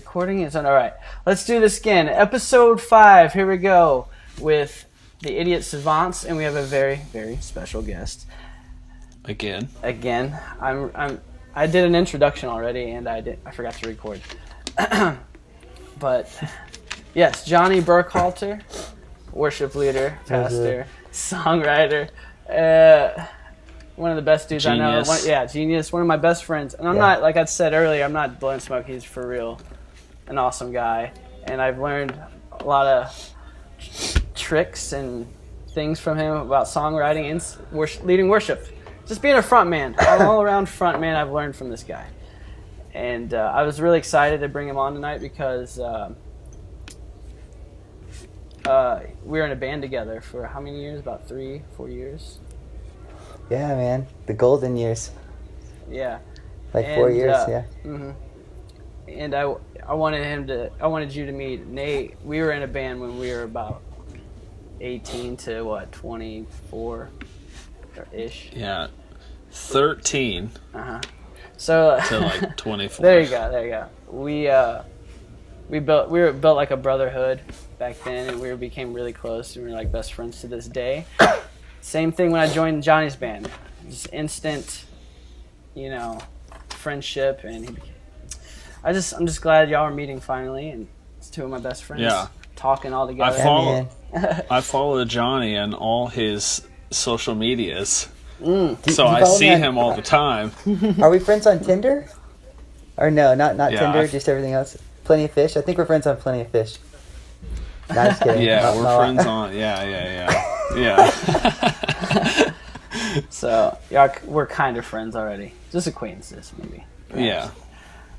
recording? It's on. All right. Let's do this again. Episode 5. Here we go with the idiot savants, and we have a very, very special guest. Again. I did an introduction already, and I forgot to record. But yes, Johnny Burkhalter, worship leader, pastor, songwriter, one of the best dudes Genius. I know. Genius. One of my best friends. And I'm not, like I said earlier, I'm not blowing smoke. He's for real an awesome guy. And I've learned a lot of tricks and things from him about songwriting and leading worship. Just being a front man, all around front man, I've learned from this guy. And I was really excited to bring him on tonight because we were in a band together for how many years? About 3-4 years. Yeah, man. The golden years. Yeah. Like 4 years, yeah. Mm-hmm. And I wanted you to meet Nate. We were in a band when we were about 18 to 24-ish. Yeah. 13. Uh-huh. So to like 24. There you go. We were built like a brotherhood back then, and we became really close, and we were like best friends to this day. Same thing when I joined Johnny's band. Just instant, friendship, and I'm just glad y'all are meeting finally, and it's two of my best friends. Yeah. Talking all together. I follow Johnny on all his social medias. So I see him all the time. Are we friends on Tinder? Or no, not Yeah, Tinder, just everything else. Plenty of Fish? I think we're friends on Plenty of Fish. No, just kidding. Yeah, we're friends on. Yeah. So y'all, we're kind of friends already. Just acquaintances, maybe. Perhaps. Yeah.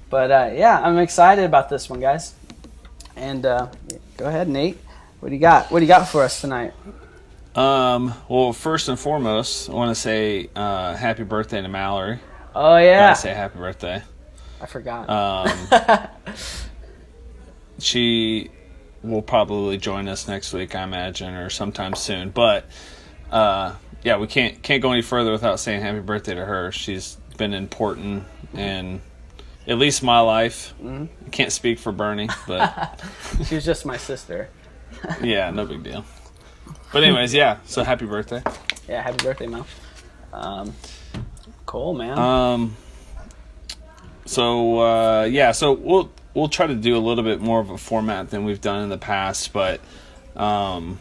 But I'm excited about this one, guys. And go ahead, Nate. What do you got? What do you got for us tonight? Well, first and foremost, I want to say happy birthday to Mallory. Oh yeah. Gotta say happy birthday. I forgot. She will probably join us next week, I imagine, or sometime soon. But we can't go any further without saying happy birthday to her. She's been important in at least my life. Mm-hmm. I can't speak for Bernie, but she was just my sister. Yeah, no big deal. But anyways, yeah. So happy birthday. Yeah, happy birthday, Mel. Cool, man. So we'll try to do a little bit more of a format than we've done in the past, but one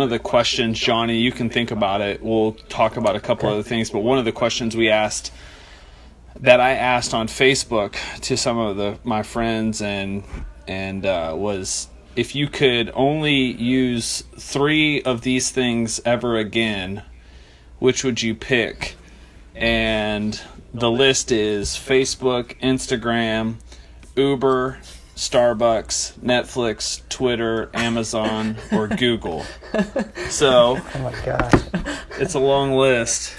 of the questions, Johnny, you can think about it. We'll talk about a couple other things, but one of the questions I asked on Facebook to some of my friends and was, if you could only use 3 of these things ever again, which would you pick? And the list is Facebook, Instagram, Uber, Starbucks, Netflix, Twitter, Amazon, or Google. So, oh my gosh, it's a long list.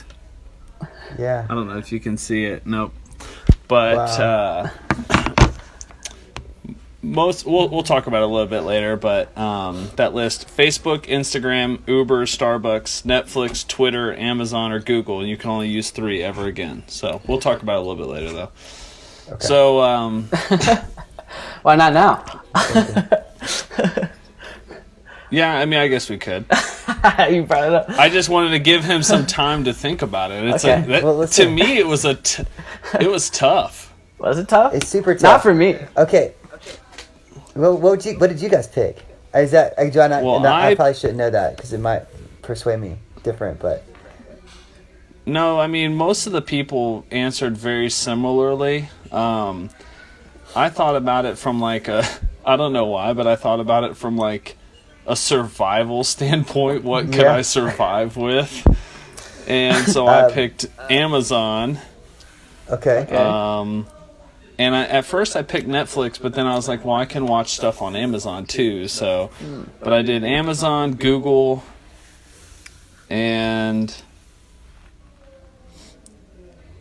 Yeah. I don't know if you can see it. Nope. But wow. We'll talk about it a little bit later, but that list: Facebook, Instagram, Uber, Starbucks, Netflix, Twitter, Amazon, or Google, and you can only use 3 ever again. So we'll talk about it a little bit later, though. Okay. So why not now? Yeah, I mean, I guess we could. You brought it up. I just wanted to give him some time to think about it. It's okay. To me, it was tough. Was it tough? It's super tough. Not for me. Okay. Well, what did you guys pick? I probably shouldn't know that because it might persuade me different, but no, I mean, most of the people answered very similarly. I thought about it from I don't know why, but I thought about it from a survival standpoint. What could I survive with? And so I picked Amazon. Okay. And at first I picked Netflix, but then I was like, well, I can watch stuff on Amazon too. So, but I did Amazon, Google, and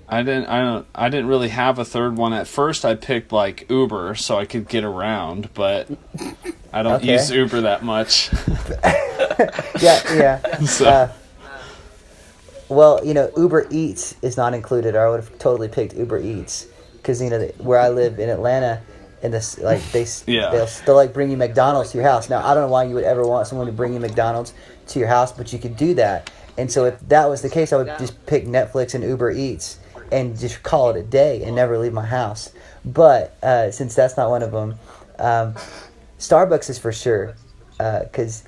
I didn't really have a third one. At first I picked Uber so I could get around, but I don't use Uber that much. Yeah. So. Well, Uber Eats is not included, or I would have totally picked Uber Eats. because where I live in Atlanta, and this like Yeah. they'll still like bring you McDonald's to your house. Now I don't know why you would ever want someone to bring you McDonald's to your house, but you could do that. And so if that was the case, I would just pick Netflix and Uber Eats and just call it a day and never leave my house. But since that's not one of them, Starbucks is for sure, because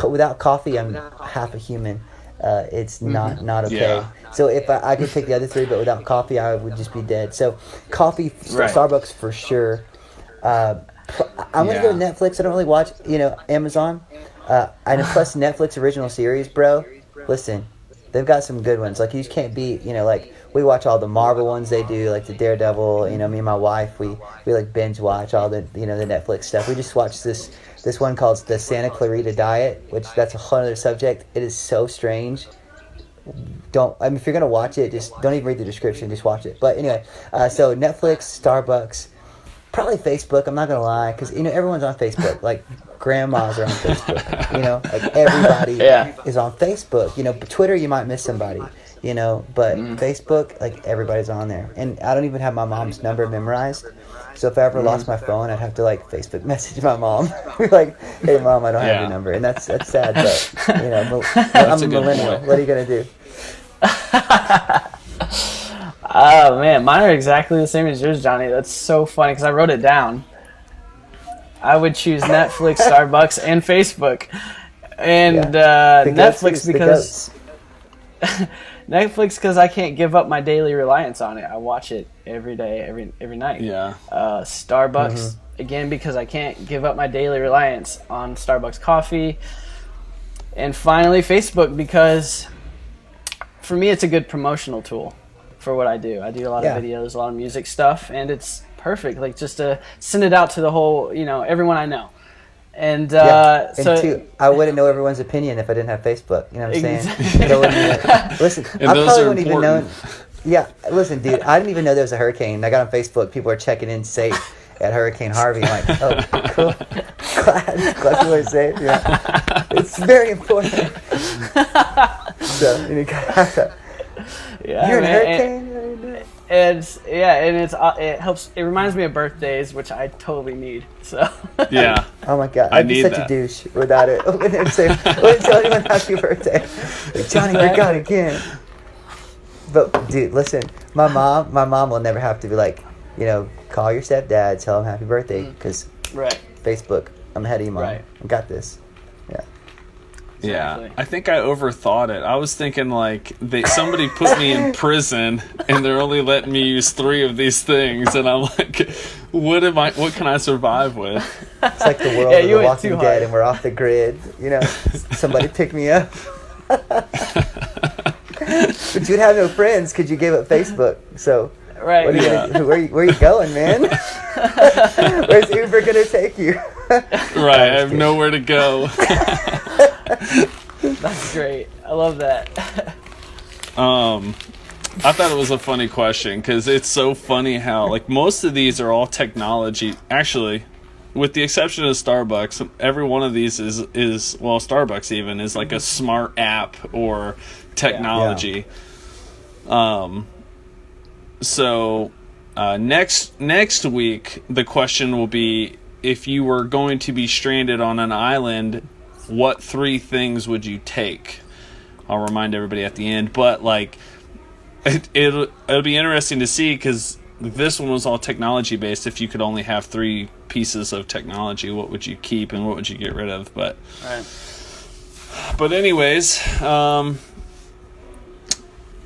without coffee, I'm half a human. It's not okay. Yeah. So if I could pick the other three, but without coffee, I would just be dead. So coffee, Right. Starbucks for sure. I'm gonna go Netflix. I don't really watch, Amazon. And plus Netflix original series, bro. Listen, they've got some good ones. Like you just can't beat, like we watch all the Marvel ones they do, like the Daredevil. Me and my wife, we like binge watch all the the Netflix stuff. We just watched this one called the Santa Clarita Diet, which that's a whole other subject. It is so strange. If you're gonna watch it, just don't even read the description, just watch it. But anyway, so Netflix, Starbucks, probably Facebook. I'm not gonna lie, because everyone's on Facebook. Like grandmas are on Facebook. Like everybody is on Facebook. But Twitter, you might miss somebody. But Facebook, like everybody's on there. And I don't even have my mom's number memorized. So if I ever lost my phone, I'd have to like Facebook message my mom, like, "Hey mom, I don't have your number," and that's sad. But I'm a millennial. What are you gonna do? Oh man, mine are exactly the same as yours, Johnny. That's so funny because I wrote it down. I would choose Netflix, Starbucks, and Facebook, and Netflix because Netflix because I can't give up my daily reliance on it. I watch it every day, every night. Yeah. Starbucks again because I can't give up my daily reliance on Starbucks coffee, and finally Facebook because for me it's a good promotional tool for what I do. I do a lot of videos, a lot of music stuff, and it's perfect. Like just to send it out to the whole, everyone I know. And two, I wouldn't know everyone's opinion if I didn't have Facebook. You know what I'm saying? Listen, and I those probably are wouldn't even know. Yeah, listen, dude, I didn't even know there was a hurricane. I got on Facebook. People are checking in safe at Hurricane Harvey. I'm like, oh, cool. Glad people are safe. Yeah, it's very important. So you got that. Yeah, you're in a hurricane. It helps. It reminds me of birthdays, which I totally need. So yeah. Oh my god, I'd be such a douche without it. I wouldn't tell anyone happy birthday. Like, Johnny, you're gone again. But dude, listen, my mom will never have to be like, call your stepdad, tell him happy birthday, because Facebook, I'm ahead of you, mom. Right. I got this. Yeah. Yeah, I think I overthought it. I was thinking like somebody put me in prison and they're only letting me use 3 of these things, and I'm like, what can I survive with? It's like the world of The Walking Dead, and we're off the grid. Somebody pick me up. But you'd have no friends because you gave up Facebook. So right, what are you gonna do? Where are you going, man? Where's Uber gonna take you? Right, I have nowhere to go. That's great. I love that. I thought it was a funny question because it's so funny how like most of these are all technology. Actually, with the exception of Starbucks, every one of these is Starbucks even is like a smart app or technology. So next week the question will be, if you were going to be stranded on an island, what 3 things would you take? I'll remind everybody at the end, but like it'll be interesting to see because this one was all technology based. If you could only have 3 pieces of technology, what would you keep and what would you get rid of? But anyways, I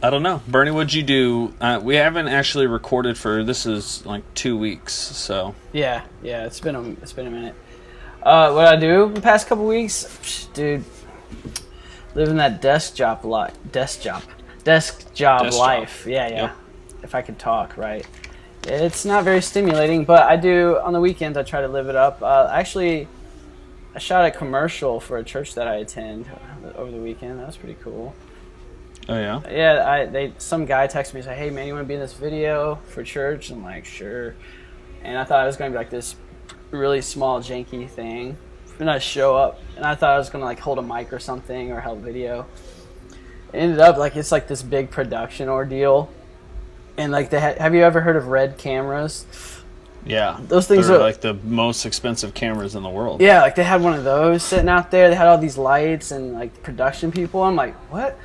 don't know. Bernie, what'd you do? We haven't actually recorded this is like 2 weeks, so yeah, it's been a minute. What I do the past couple weeks, dude, living that desk job life. Yeah. Yep. If I could talk, right? It's not very stimulating, but I do on the weekends. I try to live it up. Actually, I shot a commercial for a church that I attend over the weekend. That was pretty cool. Oh yeah. Yeah, some guy texted me and said, "Hey man, you want to be in this video for church?" I'm like, "Sure." And I thought it was going to be like this really small janky thing, and I show up, and I thought I was going to like hold a mic or something or help video. It ended up like it's like this big production ordeal, And like have you ever heard of Red cameras? Yeah. Those things are are like the most expensive cameras in the world. Yeah, like they had one of those sitting out there. They had all these lights and like production people. I'm like, what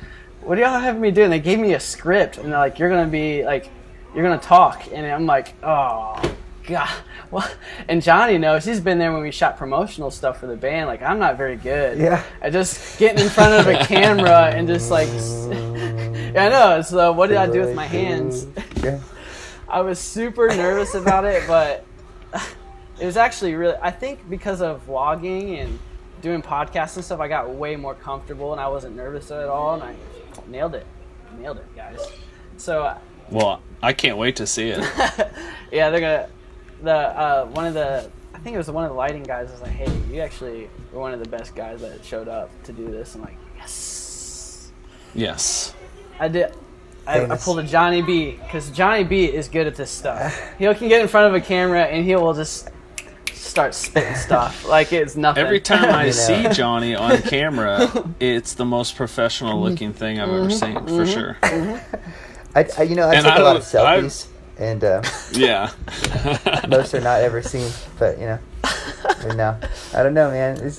do y'all have me do? And they gave me a script and they're like, you're going to talk. And I'm like, oh God. What? And Johnny knows, he's been there when we shot promotional stuff for the band. Like, I'm not very good. Yeah. I just getting in front of a camera and just like, yeah, I know. So what did I do with my hands? Yeah. I was super nervous about it, but it was actually really, I think because of vlogging and doing podcasts and stuff, I got way more comfortable and I wasn't nervous at all, and I nailed it, guys. So, well, I can't wait to see it. yeah, they're gonna, I think it was one of the lighting guys was like, hey, you actually were one of the best guys that showed up to do this. I'm like, yes. I did. I pulled a Johnny B, because Johnny B is good at this stuff. He can get in front of a camera and he will just start spitting stuff like it's nothing. Every time I see Johnny on camera, it's the most professional looking thing I've ever seen, for sure. I take a lot of selfies, and yeah, most are not ever seen. But no, I don't know, man.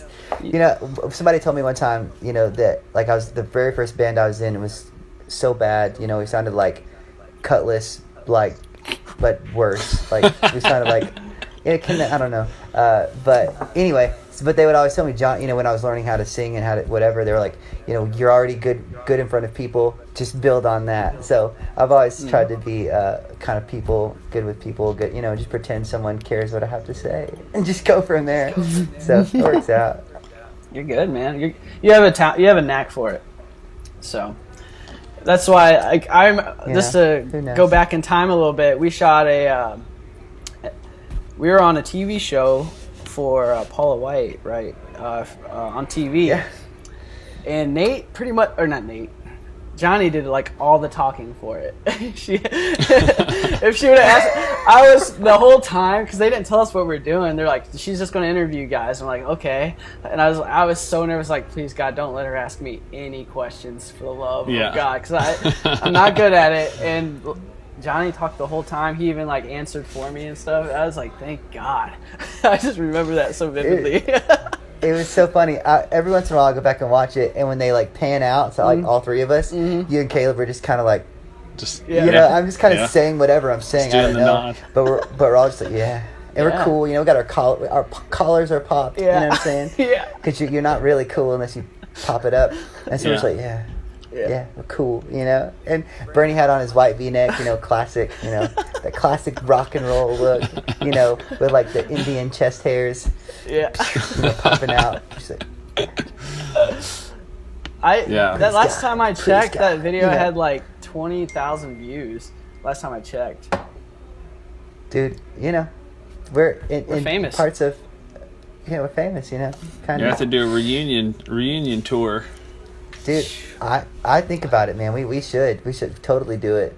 Somebody told me one time, that like I was the very first band I was in was so bad, we sounded like Cutlass, like, but worse. Like we sounded like, I don't know. But anyway, but they would always tell me, John, when I was learning how to sing and how to whatever, they were like, you're already good in front of people. Just build on that. So I've always tried to be kind of good with people, good, just pretend someone cares what I have to say and just go from there. So it works out. You're good, man. You have a knack for it. So. That's why I'm just to go back in time a little bit. We shot we were on a TV show for Paula White, right? On TV. Yeah. And Nate Johnny did like all the talking for it. If she would have asked, I was the whole time, because they didn't tell us what we were doing. They're like, she's just going to interview you guys. I'm like, okay. And I was so nervous, like, please God, don't let her ask me any questions for the love of God, because I'm not good at it. And Johnny talked the whole time. He even like answered for me and stuff. I was like, thank God. I just remember that so vividly. It was so funny. Every once in a while, I go back and watch it, and when they like pan out, so like all three of us, you and Caleb are just kind of like, I'm just kind of saying whatever I'm saying. I don't know, but we're all just like, yeah, and we're cool. We got our collars are popped. You know what I'm saying? Yeah. Because you're not really cool unless you pop it up, and so we're just like, yeah, we're cool, And Bernie had on his white V-neck, classic, that classic rock and roll look, with like the Indian chest hairs, popping out. Last time I checked, that video had like 20,000 views. Last time I checked. Dude, we're in famous. Parts of, we're famous, kind of. You have to do a reunion tour. Dude, I think about it, man. We should totally do it.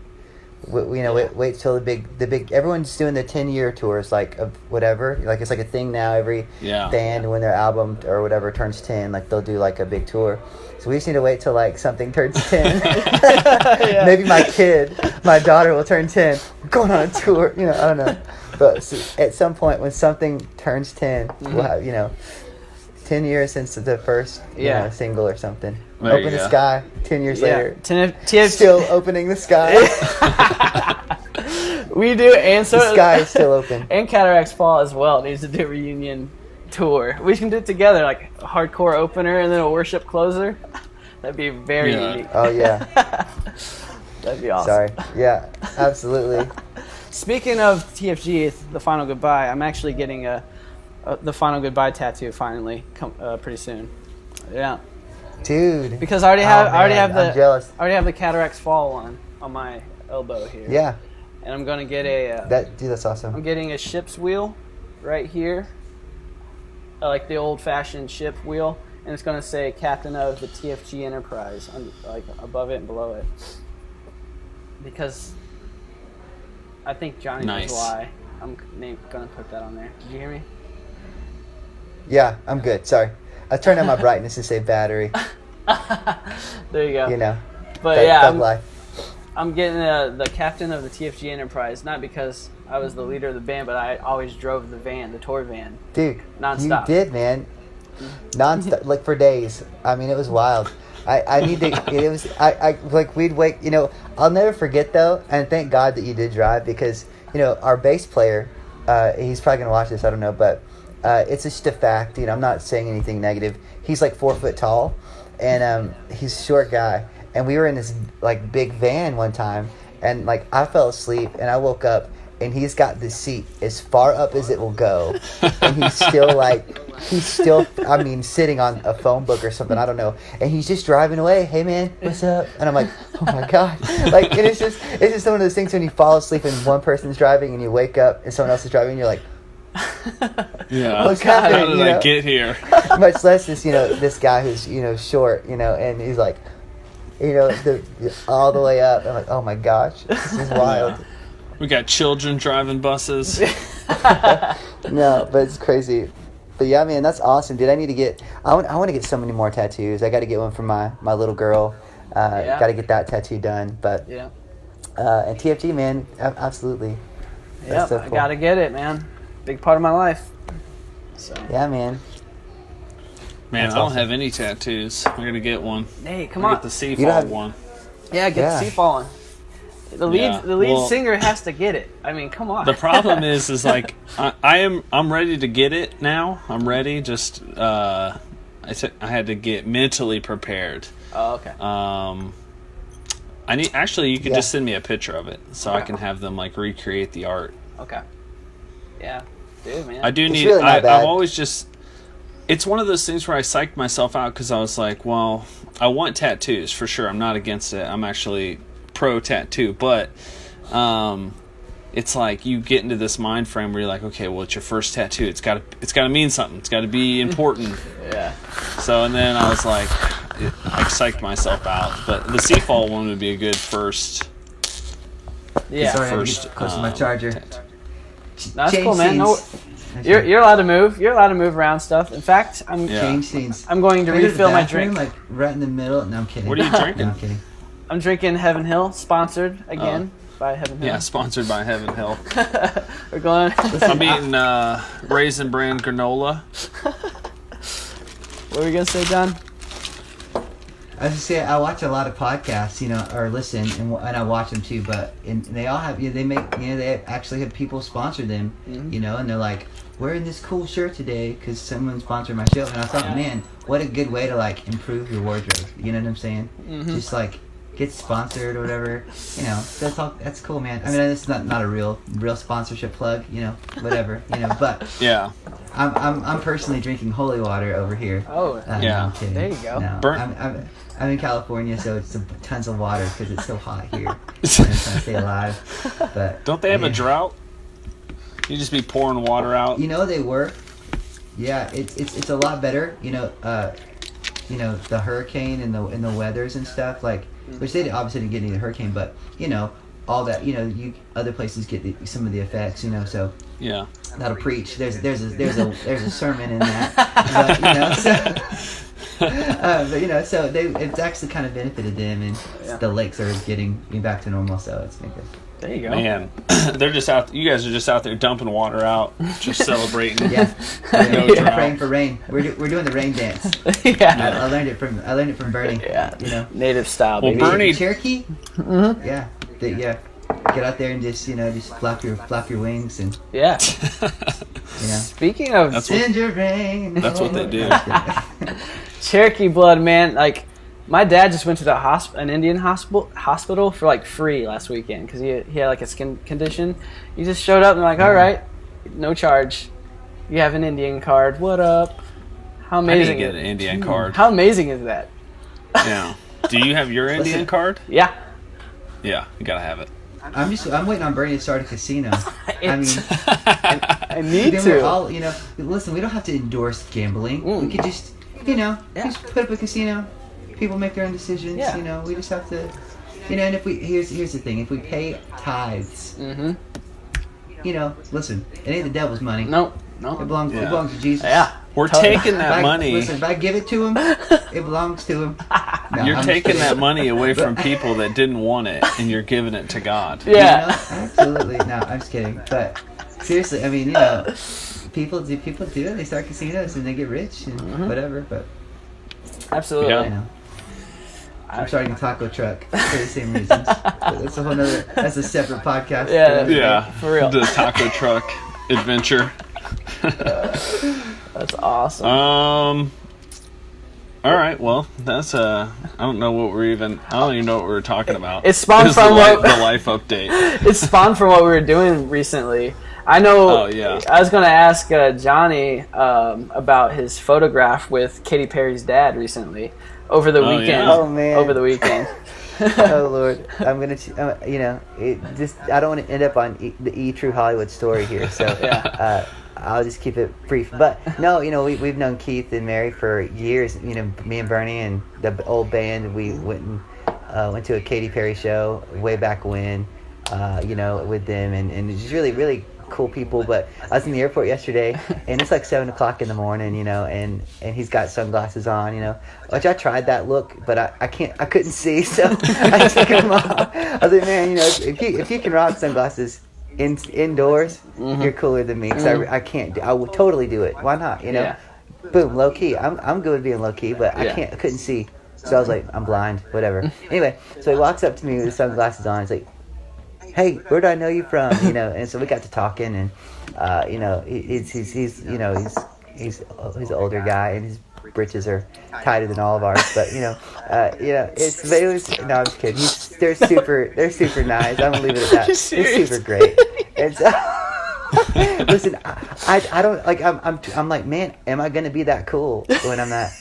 Wait till the big. Everyone's doing the 10-year tours, like of whatever. Like it's like a thing now. Every band, when their album or whatever turns 10, like they'll do like a big tour. So we just need to wait till like something turns 10. Maybe my daughter will turn 10. We're going on a tour. I don't know. But at some point when something turns 10, we'll have 10 years since the first single or something. Open the Sky 10 years later. Still opening the sky. We do, and so the sky is still open. And Cataracts Fall as well needs to do a reunion tour. We can do it together, like a hardcore opener and then a worship closer. That'd be very unique. Oh yeah. That'd be awesome. Sorry. Yeah, absolutely. Speaking of TFG, the Final Goodbye, I'm actually getting the Final Goodbye tattoo finally pretty soon. Yeah. Dude. Because I already have the Cataracts Fall one on my elbow here. Yeah. And I'm gonna get a. That's awesome. I'm getting a ship's wheel, right here. Like the old-fashioned ship wheel, and it's gonna say "Captain of the TFG Enterprise" like above it and below it. Because I think Johnny knows why I'm gonna put that on there. Did you hear me? Yeah, I'm good. Sorry. I turned on my brightness to save battery. There you go. You know. But thug life. I'm getting the captain of the TFG Enterprise, not because I was the leader of the band, but I always drove the van, the tour van. Dude, nonstop. You did, man. Nonstop, like for days. I mean, it was wild. I need to. It was. I like we'd wake. You know, I'll never forget though, and thank God that you did drive because our bass player. He's probably gonna watch this. I don't know, but it's just a fact. I'm not saying anything negative. He's like 4 foot tall, and he's a short guy. And we were in this like big van one time, and like I fell asleep, and I woke up, and he's got the seat as far up as it will go, and he's still I mean, sitting on a phone book or something, I don't know, and he's just driving away. Hey man, what's up? And I'm like, oh my god, like, and it's just one of those things when you fall asleep and one person's driving and you wake up and someone else is driving, and you're like, yeah, what's happening? How did I get here? Much less this guy who's short, and he's like, all the way up. I'm like, oh my gosh, this is wild. Yeah. We got children driving buses. No, but it's crazy. But yeah, man, that's awesome, dude. I need to get. I want to get so many more tattoos. I got to get one for my little girl. Got to get that tattoo done. But yeah. And TFG, man, absolutely. Yeah, so cool. I gotta get it, man. Big part of my life. So. Yeah, man. Man, I don't have any tattoos. I'm gonna get one. Hey, come on. Get the Seafall one. Yeah, get the Seafall one. The lead singer has to get it. I mean, come on. The problem is like I'm ready to get it now. I'm ready. Just I had to get mentally prepared. Oh, okay. You could just send me a picture of it so I can have them like recreate the art. Okay. Yeah, dude, man. I do need. Really I'm always just. It's one of those things where I psyched myself out because I was like, well, I want tattoos for sure. I'm not against it. I'm actually pro tattoo, but it's like you get into this mind frame where you're like, okay, well, it's your first tattoo. It's got to mean something. It's got to be important. Yeah. So and then I was like, I psyched myself out. But the Seafall one would be a good first. Yeah. Sorry, first. Close to my charger. That's cool, man. No, you're allowed to move. You're allowed to move around stuff. In fact, change scenes. I'm going to refill my drink. Like right in the middle. No, I'm kidding. What are you drinking? No, I'm kidding. I'm drinking Heaven Hill, sponsored again by Heaven Hill. Yeah, sponsored by Heaven Hill. We're going. I'm eating Raisin Bran granola. What were you gonna say, John? I was just saying, I watch a lot of podcasts, or listen, and I watch them too. But they all have, they actually have people sponsor them, and they're like, wearing this cool shirt today because someone sponsored my show. And I thought, man, what a good way to like improve your wardrobe. You know what I'm saying? Mm-hmm. Just like get sponsored or whatever. That's cool, man. I mean, it's not a real sponsorship plug, whatever, But yeah, I'm personally drinking holy water over here. Oh, yeah. No, I'm kidding. There you go. No, I'm in California, so it's tons of water because it's so hot here. I'm trying to stay alive. But don't they have a drought? You just be pouring water out. They were. Yeah, it's a lot better. The hurricane and the weathers and stuff like, which they obviously didn't get any of the hurricane, but all that other places get some of the effects. So yeah, that'll preach. There's a sermon in that. But, so it's actually kind of benefited them, and the lakes are getting back to normal. So it's been good. There you go. Man, they're just out. You guys are just out there dumping water out, just celebrating. Yeah, we're praying for rain. We're doing the rain dance. Yeah, I learned it from Bernie. Yeah, native style. Well, baby. Bernie, Cherokee. Mm-hmm. Yeah, get out there and just flap your wings and yeah. Speaking of send your rain. That's what they do. Cherokee blood, man. Like, my dad just went to an Indian hospital for like free last weekend because he had like a skin condition. He just showed up and like, all right, no charge. You have an Indian card. What up? How amazing! I didn't get an Indian card. How amazing is that? Yeah. Do you have your Indian card? Yeah. Yeah, you gotta have it. I'm waiting on Bernie to start a casino. I need to. We're all, listen, we don't have to endorse gambling. We could just, just put up a casino. People make their own decisions. Yeah. We just have to, and if here's the thing, if we pay tithes, listen, it ain't the devil's money. No. It belongs to Jesus. Yeah. We're taking that money. Listen, if I give it to him, it belongs to him. You're taking that money away from people that didn't want it, and you're giving it to God. Yeah. You know? Absolutely. No, I'm just kidding. But seriously, I mean, people do it. They start casinos and they get rich and whatever. But Absolutely. Yeah. I'm starting a taco truck for the same reasons. That's a whole nother. That's a separate podcast. Yeah, for real. The taco truck adventure. That's awesome. All right. Well, that's I don't know what I don't even know what we were talking about. It spawned It's from the life update. It spawned from what we were doing recently. I know. Oh, yeah. I was going to ask Johnny about his photograph with Katy Perry's dad recently over the weekend. Yeah. Oh man. Over the weekend. Oh Lord, I'm gonna. I don't want to end up on the True Hollywood story here. So I'll just keep it brief. But no, we've known Keith and Mary for years. Me and Bernie and the old band. We went to a Katy Perry show way back when. With them and it's just really, really cool people. But I was in the airport yesterday and it's like 7:00 in the morning, and he's got sunglasses on, which I tried that look, but I couldn't see, so I took them off. I was like, man, if you can rock sunglasses indoors, you're cooler than me, because I can't. I would totally do it. Why not? Boom, low key. I'm good with being low key, but I couldn't see, so I was like, I'm blind, whatever. Anyway, so he walks up to me with his sunglasses on. He's like, hey, where do I know you from? And so we got to talking, and he's an older guy, and his britches are tighter than all of ours. But I'm just kidding. They're super nice. I'm gonna leave it at that. They're super great. And so, listen, I don't like. I'm like, man, am I gonna be that cool when I'm that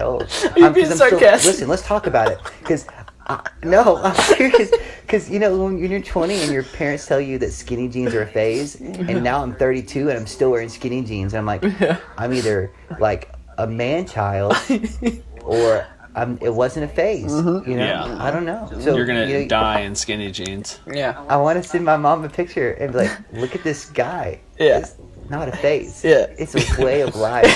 old? You're being sarcastic. Listen, let's talk about it, because. No, I'm serious. Because, when you're 20 and your parents tell you that skinny jeans are a phase, and now I'm 32 and I'm still wearing skinny jeans, I'm like, I'm either like a man child or it wasn't a phase. Yeah. I don't know. So You're going to die in skinny jeans. Yeah. I want to send my mom a picture and be like, look at this guy. Yeah. It's not a phase. Yeah. It's a way of life.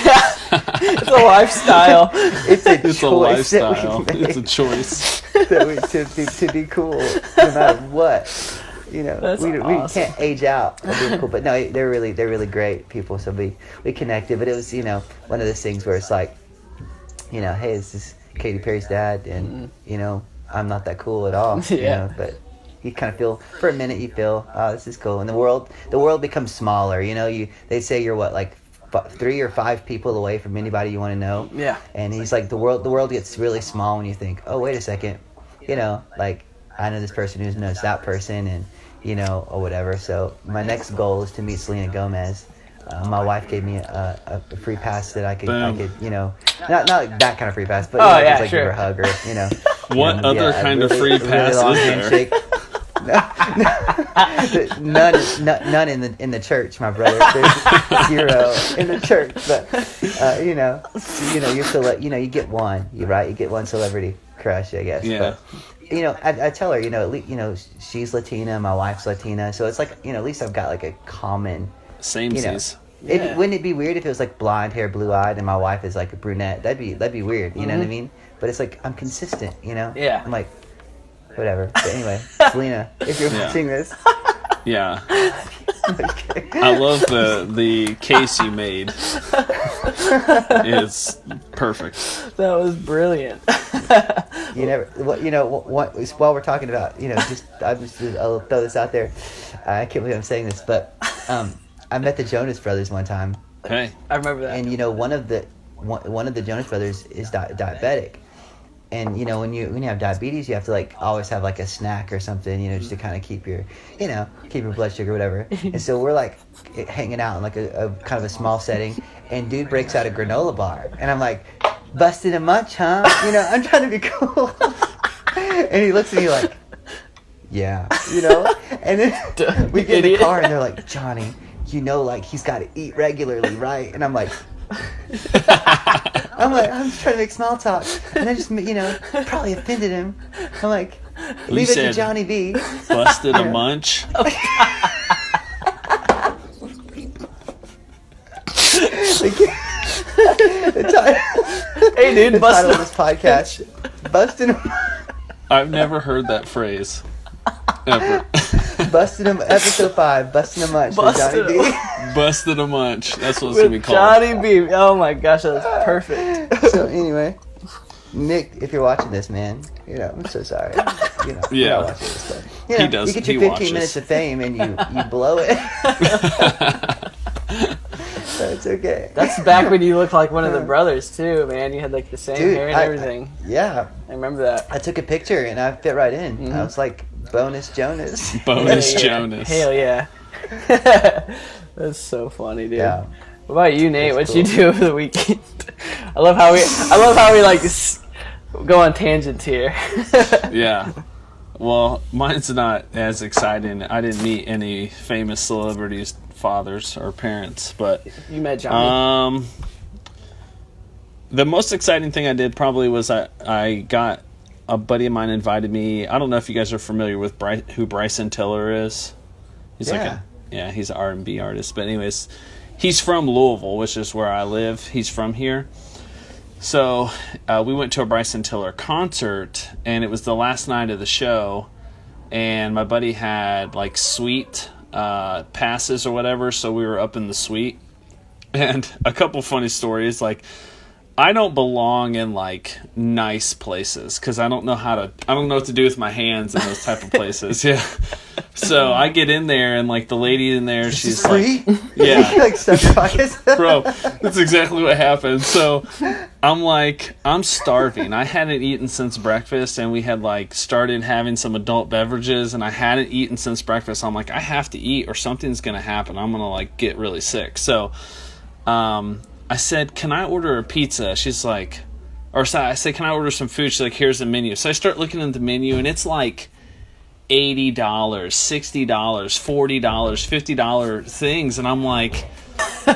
It's a lifestyle. It's a lifestyle. It's a choice. To be cool no matter what. That's we awesome. can't age out of being cool. But no, they're really great people. So we connected. But it was one of those things where it's like, hey, this is Katy Perry's dad, and I'm not that cool at all. But you kind of feel for a minute. You feel, oh, this is cool. And the world becomes smaller. They say you're what, like 3 or 5 people away from anybody you want to know. Yeah. And he's like, the world gets really small when you think, oh, wait a second, like I know this person who knows that person, and or whatever. So my next goal is to meet Selena Gomez. My wife gave me a free pass that I could not like that kind of free pass, but just like give her a hug, or What other kind of free pass long is there? handshake. None in the church, my brother. There's 0 in the church, but you feel like you get one, you get one celebrity crush, I guess. Yeah. But, I tell her, at least, she's Latina, my wife's Latina, so it's like, at least I've got like a common. Samesies. Wouldn't it be weird if it was like blonde hair, blue eyed, and my wife is like a brunette? That'd be weird. You know what I mean? But it's like I'm consistent. Yeah. I'm like, whatever. But anyway, Selena, if you're watching this. Yeah. I love the case you made. It's perfect. That was brilliant. While we're talking about, I'll throw this out there. I can't believe I'm saying this, but I met the Jonas Brothers one time. Hey. I remember that. And one of the Jonas Brothers is diabetic. And when you have diabetes, you have to like always have like a snack or something, just to kind of keep your blood sugar, whatever. And so we're like hanging out in like a kind of a small setting, and dude breaks out a granola bar, and I'm like, busted a munch, huh? I'm trying to be cool. And he looks at me like, yeah, And then we get in the car, and they're like, Johnny, like he's got to eat regularly, right? And I'm like, I'm just trying to make small talk, and I just, probably offended him. I'm like, leave it to Johnny B. Busted a munch. Hey, dude, the title of this podcast Bustin'. I've never heard that phrase. Ever. Bustin' a episode 5. Bustin' a munch with Johnny B. Busted a munch. That's what it's gonna be called. Johnny B. Oh my gosh, that's perfect. So anyway, Nick, if you're watching this, man, I'm so sorry. You're not watching this, but, he does. You get your 15 minutes of fame and you blow it. So it's okay. That's back when you looked like one of the brothers too, man. You had like the same hair and everything. I remember that. I took a picture and I fit right in. Mm-hmm. I was like bonus Jonas. Bonus Jonas. Hell yeah. That's so funny, dude. Yeah. What about you, Nate? That's What'd you do over the weekend? I love how we like go on tangents here. Yeah. Well, mine's not as exciting. I didn't meet any famous celebrities' fathers or parents, but you met Johnny. The most exciting thing I did probably was I got a buddy of mine invited me. I don't know if you guys are familiar with who Bryson Tiller is. He's he's an R&B artist. But anyways, he's from Louisville, which is where I live. He's from here. So we went to a Bryson Tiller concert, and it was the last night of the show, and my buddy had like suite passes or whatever, so we were up in the suite. And a couple funny stories, like I don't belong in like nice places because I don't know what to do with my hands in those type of places. Yeah. So I get in there and like the lady in there, she's free? Like, yeah, like stuff pockets. Bro, that's exactly what happened. So I'm starving. I hadn't eaten since breakfast, and we had like started having some adult beverages, and I hadn't eaten since breakfast. I'm like, I have to eat or something's gonna happen. I'm gonna like get really sick. So, I said, can I order a pizza? She's like, I said, can I order some food? She's like, here's the menu. So I start looking at the menu, and it's like $80, $60, $40, $50 things. And I'm like, do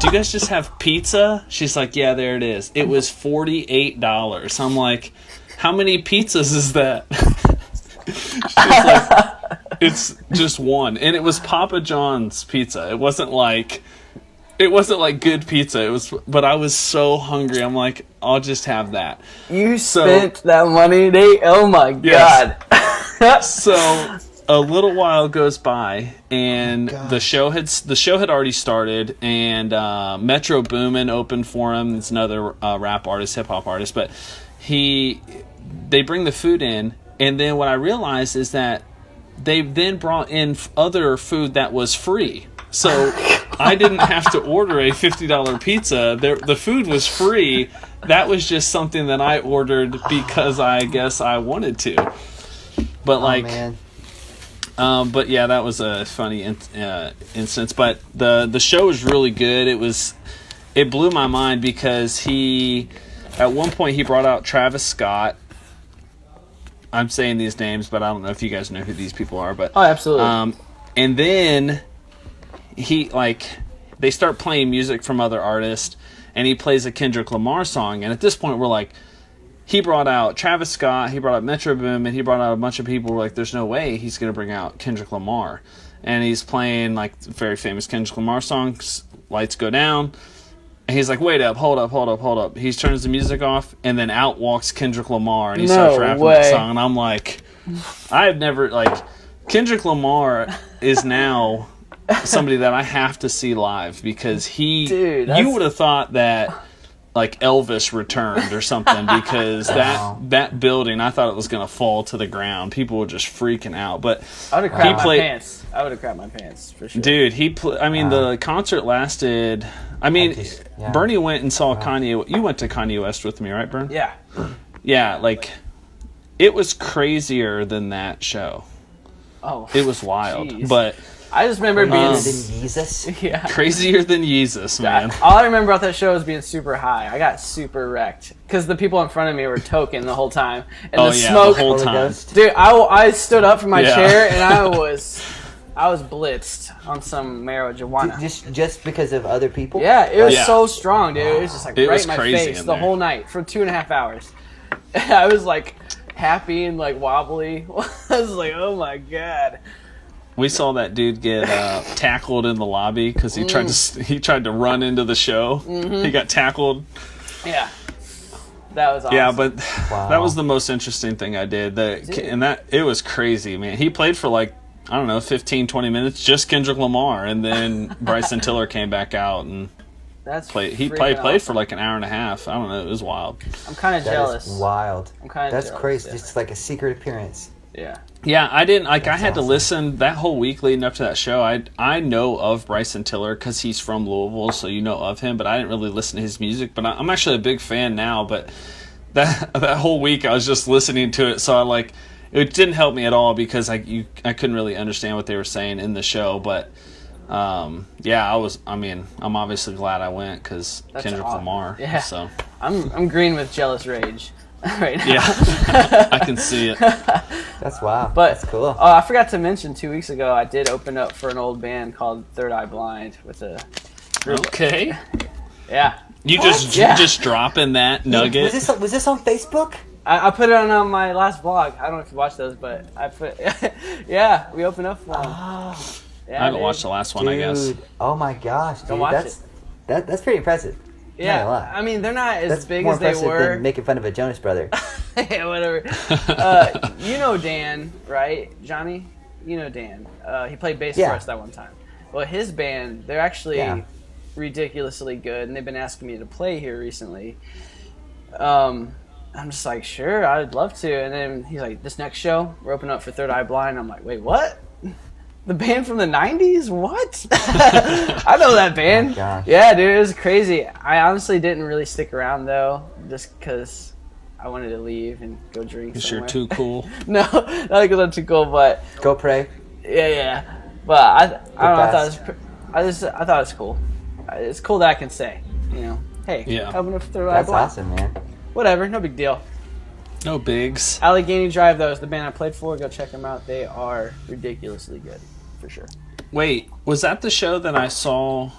you guys just have pizza? She's like, yeah, there it is. It was $48. I'm like, how many pizzas is that? She's like, it's just one. And it was Papa John's pizza. It wasn't like good pizza. But I was so hungry. I'm like, I'll just have that. You spent that money, Nate? Oh my God. So a little while goes by, and the show had already started, and Metro Boomin opened for him. It's another rap artist, hip hop artist, but they bring the food in, and then what I realized is that they then brought in other food that was free. So I didn't have to order a $50 pizza. The food was free. That was just something that I ordered because I guess I wanted to. But but yeah, that was a funny instance. But the show was really good. It blew my mind because at one point he brought out Travis Scott. I'm saying these names, but I don't know if you guys know who these people are. But oh, absolutely. And then they start playing music from other artists, and he plays a Kendrick Lamar song. And at this point, we're like, he brought out Travis Scott, he brought out Metro Boomin, and he brought out a bunch of people. We're like, there's no way he's going to bring out Kendrick Lamar. And he's playing like very famous Kendrick Lamar songs, Lights Go Down. And he's like, wait up, hold up. He turns the music off, and then out walks Kendrick Lamar, and he starts rapping that song. And I'm like, I've never, Kendrick Lamar is now somebody that I have to see live because you would have thought that like Elvis returned or something because that building, I thought it was going to fall to the ground. People were just freaking out. But I would have crapped my pants. I would have crapped my pants for sure. Dude, the concert lasted. Bernie went and saw Kanye. You went to Kanye West with me, right, Bern? Yeah. Yeah, it was crazier than that show. Oh, it was wild. Geez. But I just remember being Jesus. Yeah, crazier than Jesus, man. All I remember about that show is being super high. I got super wrecked because the people in front of me were toking the whole time, and the smoke. The whole time. Dude, I stood up from my chair and I was blitzed on some marijuana. Just because of other people. Yeah, it was so strong, dude. It was just right in my face the whole night for 2.5 hours. I was like happy and like wobbly. I was like, oh my God. We saw that dude get tackled in the lobby because he tried to run into the show. Mm-hmm. He got tackled. Yeah. That was awesome. Yeah, but Wow. that was the most interesting thing I did. It was crazy, man. He played for like, I don't know, 15, 20 minutes, just Kendrick Lamar, and then Bryson Tiller came back out and played. He played for like an hour and a half. I don't know. It was wild. I'm kind of jealous. That is wild. I'm kind of That's jealous, crazy. yeah. Just like a secret appearance. Yeah. Yeah, I didn't like. I had to awesome. listen that whole week leading up to that show. I know of Bryson Tiller because he's from Louisville, so you know of him. But I didn't really listen to his music. But I'm actually a big fan now. But that whole week I was just listening to it, so it didn't help me at all because I couldn't really understand what they were saying in the show. But yeah, I'm obviously glad I went because Kendrick Lamar. Yeah. So I'm green with jealous rage right now. yeah, I can see it. That's wow. But that's cool. Oh, I forgot to mention 2 weeks ago I did open up for an old band called Third Eye Blind with a group. Okay. Yeah. You Yeah. just dropping that nugget. Was this on Facebook? I put it on my last vlog. I don't know if you watched those, but I put yeah, we opened up for them. Oh, Yeah, I haven't dude. watched the last one, dude. I guess. Oh my gosh, dude. Go watch That's pretty impressive. Not gonna Yeah, lie. I mean they're not as That's big more as they impressive were. than making fun of a Jonas brother. Yeah, whatever. You know Dan, right? Johnny? You know Dan. He played bass Yeah. for us that one time. Well, his band, they're actually Yeah. ridiculously good, and they've been asking me to play here recently. I'm just like, sure, I'd love to. And then he's like, this next show, we're opening up for Third Eye Blind. I'm like, wait, what? The band from the 90s? What? I know that band. Oh my gosh. Yeah, dude, it was crazy. I honestly didn't really stick around, though, just because I wanted to leave and go drink Because somewhere. you're too cool. No, not because I'm too cool, but Go pray. yeah. But I don't know. best. I thought it was cool. It's cool that I can say, hey, Yeah. open up for Third Eye That's Blind. awesome, man. Whatever, no big deal. No bigs. Allegheny Drive, though, is the band I played for. Go check them out. They are ridiculously good, for sure. Wait, was that the show that I saw?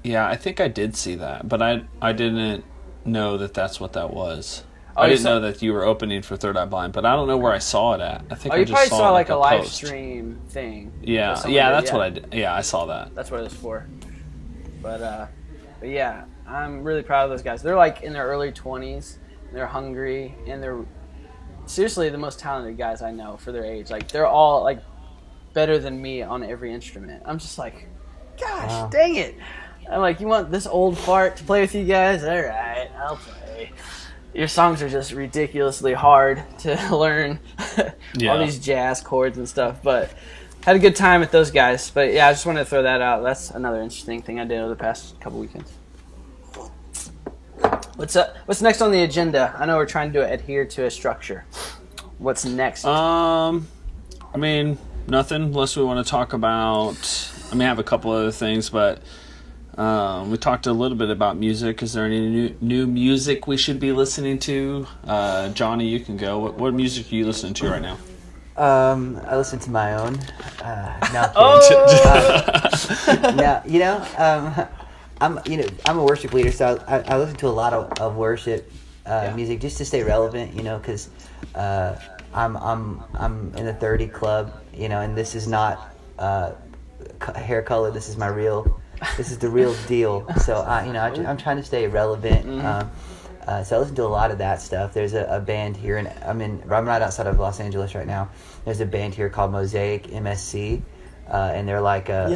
Yeah, I think I did see that, but I didn't know that that's what that was. Oh, I you didn't saw- know that you were opening for Third Eye Blind, but I don't know where I saw it at. I think Oh, I you just probably saw saw like a live post. stream thing. Yeah, that someone yeah, did, that's what I did. Yeah, I saw that. That's what it was for. But yeah, I'm really proud of those guys. They're like in their early 20s. They're hungry, and they're seriously the most talented guys I know for their age. Like they're all like better than me on every instrument. I'm just like, gosh, Wow. dang it! I'm like, you want this old fart to play with you guys? All right, I'll play. Your songs are just ridiculously hard to learn. Yeah. All these jazz chords and stuff, but had a good time with those guys. But yeah, I just wanted to throw that out. That's another interesting thing I did over the past couple weekends. What's up? What's next on the agenda? I know we're trying to adhere to a structure. What's next? I mean, nothing unless we want to talk about. I mean, I have a couple other things, but we talked a little bit about music. Is there any new music we should be listening to? Johnny, you can go. What music are you listening to right now? I listen to my own. No, no, I'm a worship leader, so I listen to a lot of worship music just to stay relevant, because I'm in the 30 club, and this is not hair color. This is my real. This is the real deal. So I'm trying to stay relevant. So I listen to a lot of that stuff. There's a band here, and I'm right outside of Los Angeles right now. There's a band here called Mosaic MSC. And they're like, they're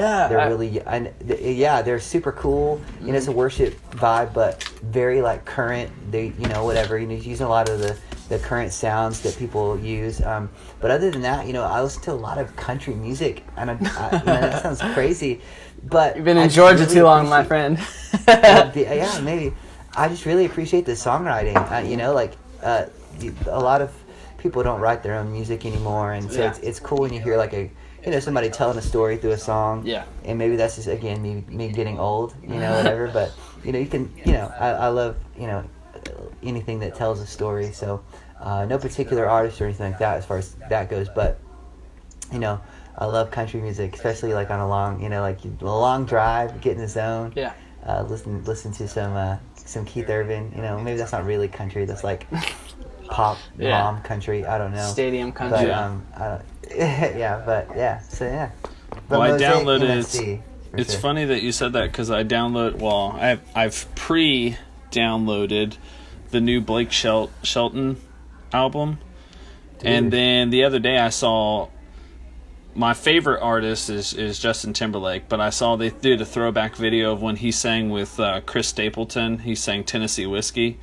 super cool. It's a worship vibe, but very like current. They, whatever. Using a lot of the current sounds that people use. But other than that, I listen to a lot of country music, and that sounds crazy. But You've been in Georgia too long, my friend. yeah, maybe. I just really appreciate the songwriting. A lot of people don't write their own music anymore, and so it's cool when you hear like somebody telling a story through a song. Yeah. And maybe that's just again me getting old, whatever. But you can, I love anything that tells a story. So no particular artist or anything like that as far as that goes. But I love country music, especially like on a long, like a long drive, get in the zone. Yeah. Listen to some Keith Urban. Maybe that's not really country. That's like pop, mom country. I don't know. Stadium country. But So yeah. But Well, I Mosaic downloaded MSC, for It's sure. funny that you said that because I download. Well, I've downloaded the new Blake Shelton album. Dude. And then the other day I saw, my favorite artist is Justin Timberlake, but I saw they did a throwback video of when he sang with Chris Stapleton. He sang Tennessee Whiskey.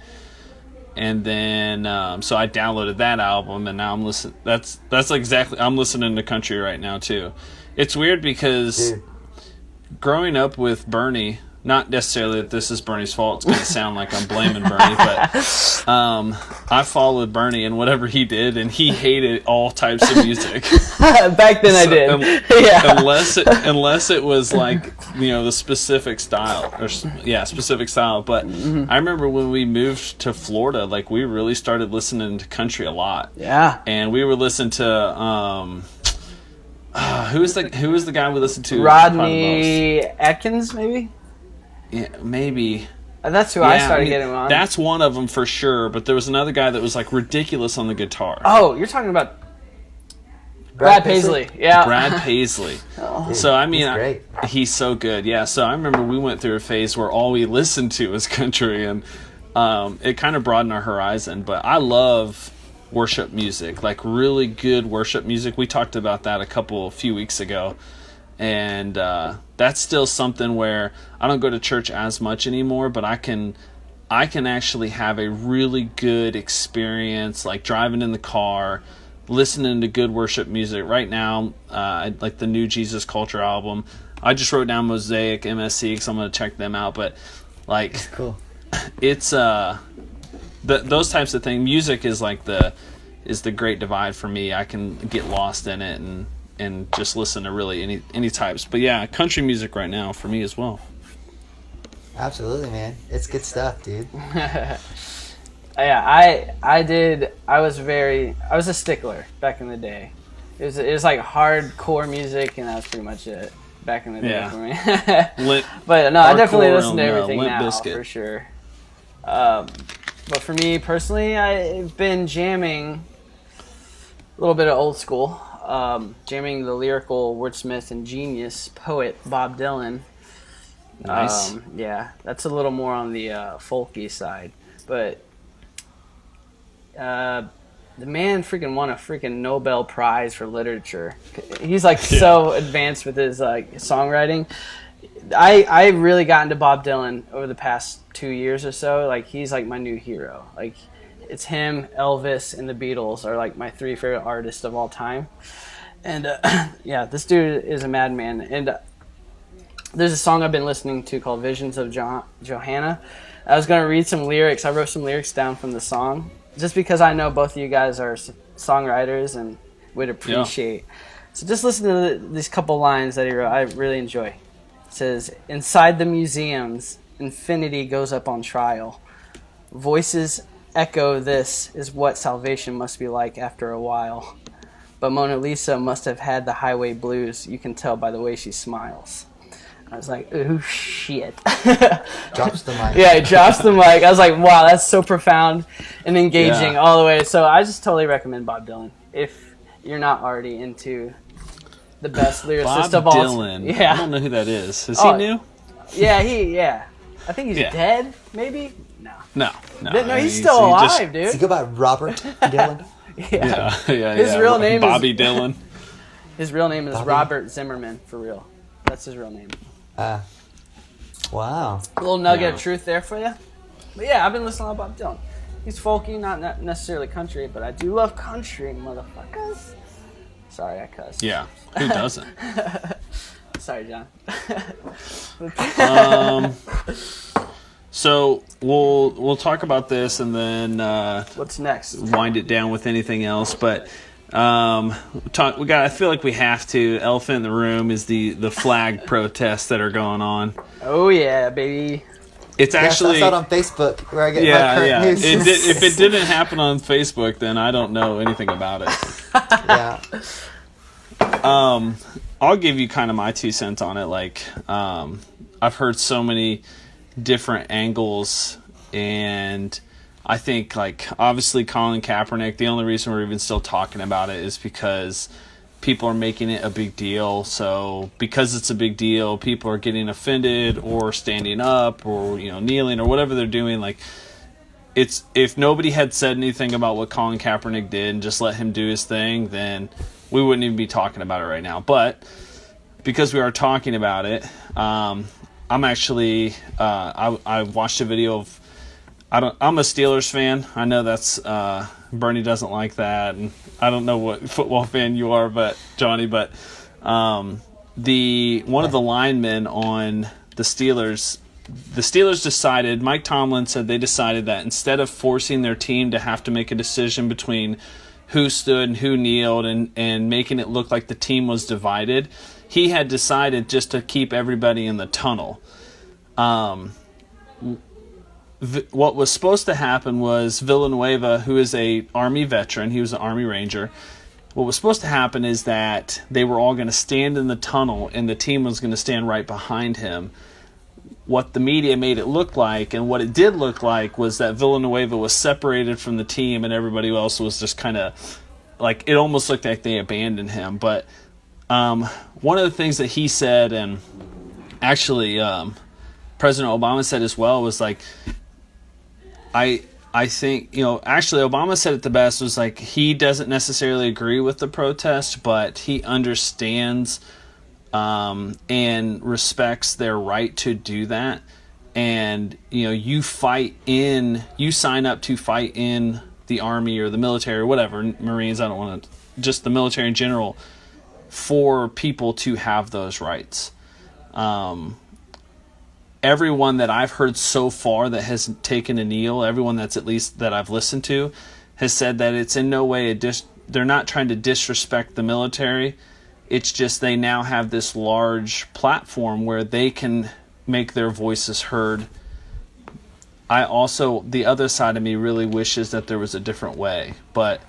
And then so I downloaded that album, and now I'm listening. That's exactly, I'm listening to country right now too. It's weird because growing up with Bernie, not necessarily that this is Bernie's fault, it's going to sound like I'm blaming Bernie, but I followed Bernie and whatever he did, and he hated all types of music. Back then I did. Unless it was like, the specific style, specific style. But I remember when we moved to Florida, like we really started listening to country a lot. Yeah. And we were listening to who was the guy we listened to? Rodney Atkins, maybe? Yeah, maybe. That's who I started getting on. That's one of them for sure, but there was another guy that was like ridiculous on the guitar. Oh, you're talking about Brad Paisley. Yeah. Brad Paisley. So, he's so good. Yeah, so I remember we went through a phase where all we listened to was country, and it kind of broadened our horizon. But I love worship music, like really good worship music. We talked about that a few weeks ago. And that's still something where I don't go to church as much anymore, but I can actually have a really good experience, like driving in the car, listening to good worship music. Right now, like the new Jesus Culture album. I just wrote down Mosaic, MSC, because I'm going to check them out. But like, that's cool. It's those types of things. Music is like the great divide for me. I can get lost in it and just listen to really any types. But yeah, country music right now for me as well. Absolutely, man. It's good stuff, dude. Yeah, I was a stickler back in the day. It was like hardcore music, and that was pretty much it back in the day for me. But no, I definitely listen to everything now, Bizkit. For sure. But for me personally, I've been jamming a little bit of old school. Jamming the lyrical wordsmith and genius poet Bob Dylan. Nice. That's a little more on the folky side, but the man freaking won a freaking Nobel Prize for literature. He's like so advanced with his songwriting. I really got into Bob Dylan over the past 2 years or so. Like he's like my new hero. Like it's him, Elvis, and the Beatles are like my 3 favorite artists of all time. And this dude is a madman. And there's a song I've been listening to called Visions of Johanna. I was going to read some lyrics. I wrote some lyrics down from the song just because I know both of you guys are songwriters and would appreciate. Yeah. So just listen to these couple lines that he wrote. I really enjoy. It says, "Inside the museums, infinity goes up on trial. Voices echo, this is what salvation must be like after a while. But Mona Lisa must have had the highway blues. You can tell by the way she smiles." I was like, ooh, shit. Drops the mic. Yeah, he drops the mic. I was like, wow, that's so profound and engaging all the way. So I just totally recommend Bob Dylan if you're not already into the best lyricist of all time. Bob Dylan. Yeah. I don't know who that is. Is he new? Yeah, I think he's dead, maybe? No, he's still alive, dude. Does he go by Robert Dylan? Yeah. His real name is Bobby Dylan. His real name is Robert Zimmerman, for real. That's his real name. Wow. A little nugget of truth there for you. But yeah, I've been listening to Bob Dylan. He's folky, not necessarily country, but I do love country, motherfuckers. Sorry, I cussed. Yeah, who doesn't? Sorry, John. So we'll talk about this and then what's next? Wind it down with anything else, but I feel like we have to. Elephant in the room is the flag protests that are going on. Oh yeah, baby. It's actually I saw it on Facebook where I get my current news. If it didn't happen on Facebook, then I don't know anything about it. I'll give you kind of my 2 cents on it. Like, I've heard so many different angles, and I think, like, obviously Colin Kaepernick, the only reason we're even still talking about it is because people are making it a big deal. So because it's a big deal, people are getting offended or standing up or, kneeling or whatever they're doing. Like, it's, if nobody had said anything about what Colin Kaepernick did and just let him do his thing, then we wouldn't even be talking about it right now. But because we are talking about it, I'm actually, I watched a video of, I'm a Steelers fan. I know that's, Bernie doesn't like that, and I don't know what football fan you are, but Johnny, but one of the linemen on the Steelers decided, Mike Tomlin said they decided that instead of forcing their team to have to make a decision between who stood and who kneeled and making it look like the team was divided, he had decided just to keep everybody in the tunnel. What was supposed to happen was Villanueva, who is a Army veteran, he was an Army Ranger. What was supposed to happen is that they were all going to stand in the tunnel and the team was going to stand right behind him. What the media made it look like, and what it did look like, was that Villanueva was separated from the team and everybody else was just kind of like, it almost looked like they abandoned him. But one of the things that he said, and actually President Obama said as well, was like, I think, actually Obama said it the best, was like, he doesn't necessarily agree with the protest, but he understands and respects their right to do that. And, you sign up to fight in the Army or the military or whatever, Marines, I don't want to, just the military in general, for people to have those rights. Everyone that I've heard so far that has taken a kneel, everyone that's at least that I've listened to, has said that it's in no way they're not trying to disrespect the military. It's just they now have this large platform where they can make their voices heard. The other side of me really wishes that there was a different way. But,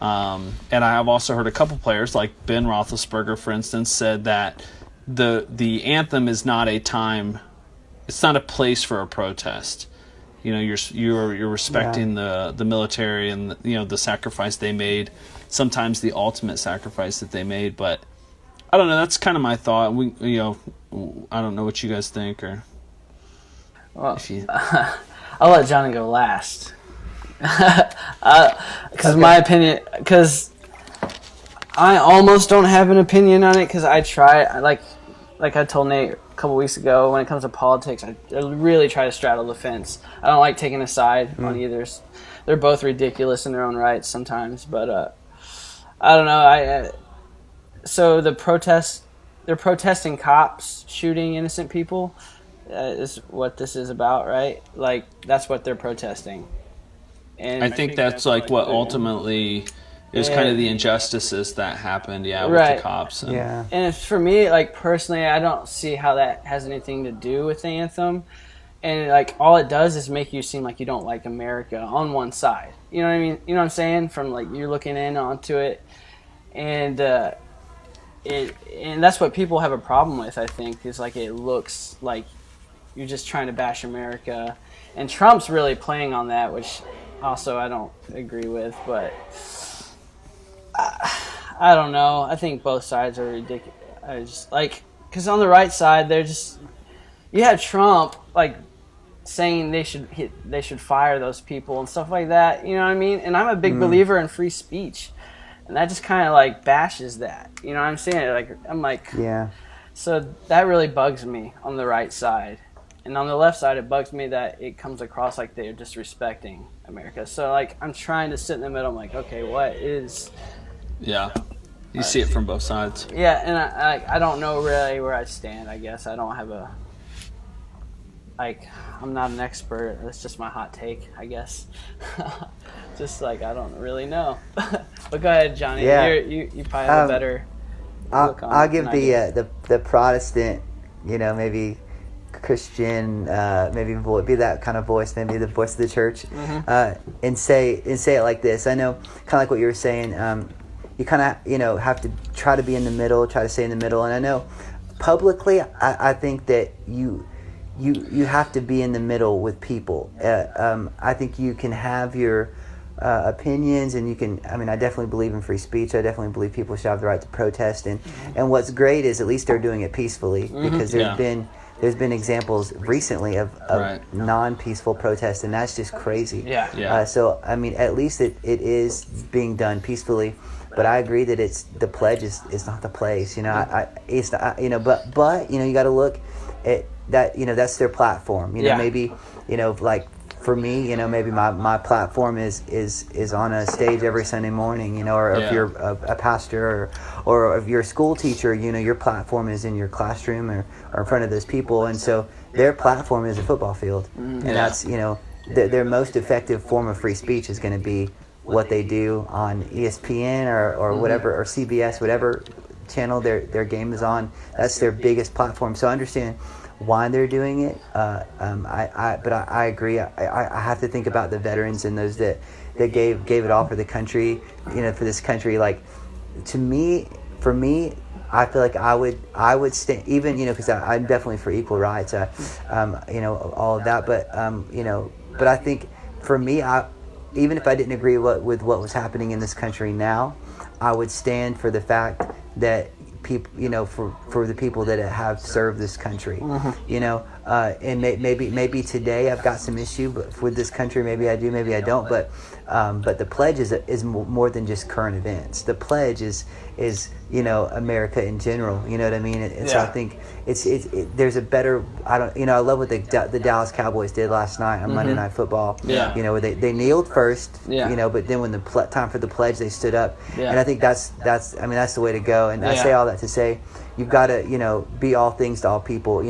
and I have also heard a couple players, like Ben Roethlisberger, for instance, said that the anthem is not a time. It's not a place for a protest. You're respecting the military and the sacrifice they made, sometimes the ultimate sacrifice that they made. But I don't know. That's kind of my thought. I don't know what you guys think, or. Well, I'll let Johnny go last. Because my opinion, because I almost don't have an opinion on it, because I try, like I told Nate a couple weeks ago, when it comes to politics, I really try to straddle the fence. I don't like taking a side on either. They're both ridiculous in their own rights sometimes, but I don't know. So they're protesting cops shooting innocent people. Is what this is about, right? Like, that's what they're protesting. And I think that's like what ultimately is kind of the injustices that happened, with the cops. And for me, like, personally, I don't see how that has anything to do with the anthem. And, like, all it does is make you seem like you don't like America on one side. You know what I mean? You know what I'm saying? From, like, you're looking in onto it. And and that's what people have a problem with, I think, is, like, it looks like you're just trying to bash America. And Trump's really playing on that, which also I don't agree with. But I don't know. I think both sides are ridiculous. I just, like, because on the right side, they're just, you had Trump, like, saying they should fire those people and stuff like that. You know what I mean? And I'm a big believer in free speech. And that just kind of, like, bashes that. You know what I'm saying? Like, I'm like, yeah. So that really bugs me on the right side. And on the left side, it bugs me that it comes across like they're disrespecting America. So, like, I'm trying to sit in the middle. I'm like, okay, what is... Yeah. You see it from both sides. Yeah, and I don't know really where I stand, I guess. I don't have a... Like, I'm not an expert. That's just my hot take, I guess. Just, like, I don't really know. But go ahead, Johnny. Yeah. You probably have a better look on it. I'll give the Protestant, maybe Christian, maybe be that kind of voice, maybe the voice of the church, and say it like this. I know, kind of like what you were saying. You kind of, have to try to be in the middle, try to stay in the middle. And I know, publicly, I think that you have to be in the middle with people. I think you can have your opinions, and you can. I mean, I definitely believe in free speech. I definitely believe people should have the right to protest, and what's great is at least they're doing it peacefully, because there's been examples recently of non-peaceful protests, and that's just crazy. So I mean, at least it is being done peacefully. But I agree that the pledge is not the place. It's not, but you got to look at that. That's their platform. Maybe like. For me, maybe my platform is on a stage every Sunday morning, or if you're a pastor or if you're a school teacher, your platform is in your classroom or in front of those people. And so their platform is a football field. And that's, their most effective form of free speech is going to be what they do on ESPN or whatever, or CBS, whatever channel their game is on. That's their biggest platform. So I understand why they're doing it, but I agree. I have to think about the veterans and those that gave it all for the country, for this country. Like, for me, I feel like I would stand, even because I'm definitely for equal rights, all of that. But I think for me, even if I didn't agree with what was happening in this country now, I would stand for the fact that people, for the people that have served this country, and maybe today I've got some issue with this country. Maybe I do, maybe I don't. But the pledge is more than just current events. The pledge is America in general. You know what I mean? And so I think there's a better. I love what the Dallas Cowboys did last night on Monday Night Football. Where they kneeled first. But then when the time for the pledge, they stood up. And I think that's the way to go. And I say all that to say, you've got to be all things to all people.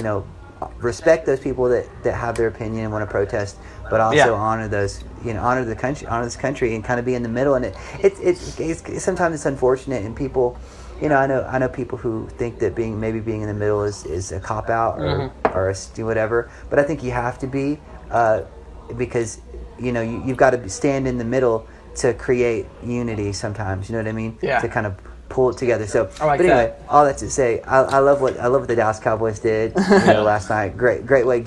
Respect those people that have their opinion and want to protest, but also honor those, honor this country, and kind of be in the middle. And it's sometimes it's unfortunate, and people, I know people who think that being in the middle is a cop out or whatever. But I think you have to be, because you've got to stand in the middle to create unity. Sometimes, you know what I mean? To kind of pull it together. So, but anyway, all that to say, I love what the Dallas Cowboys did last night. Great way,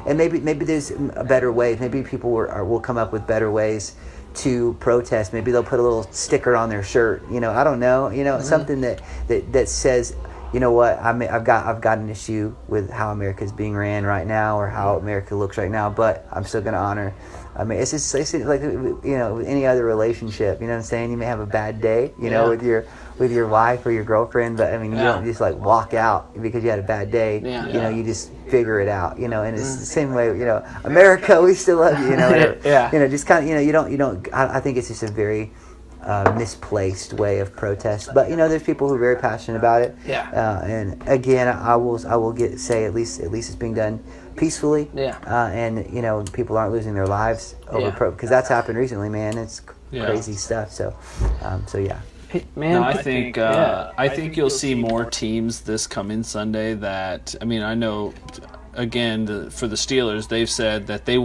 and maybe there's a better way. Maybe people will come up with better ways to protest. Maybe they'll put a little sticker on their shirt. I don't know. Something that says, what, I've got an issue with how America is being ran right now, or how America looks right now, but I'm still going to honor. I mean, it's just like with any other relationship. You know what I'm saying? You may have a bad day, with your wife or your girlfriend, but I mean, you don't just like walk out because you had a bad day. You just figure it out. And it's the same way. America, we still love you. Just kind of. You don't. I think it's just a very misplaced way of protest. But there's people who are very passionate about it. And again, I will say at least it's being done peacefully. And people aren't losing their lives over because that's happened recently, man. It's crazy stuff. So yeah. Man, I think you'll see more teams this coming Sunday. That I know, again, for the Steelers, they've said that they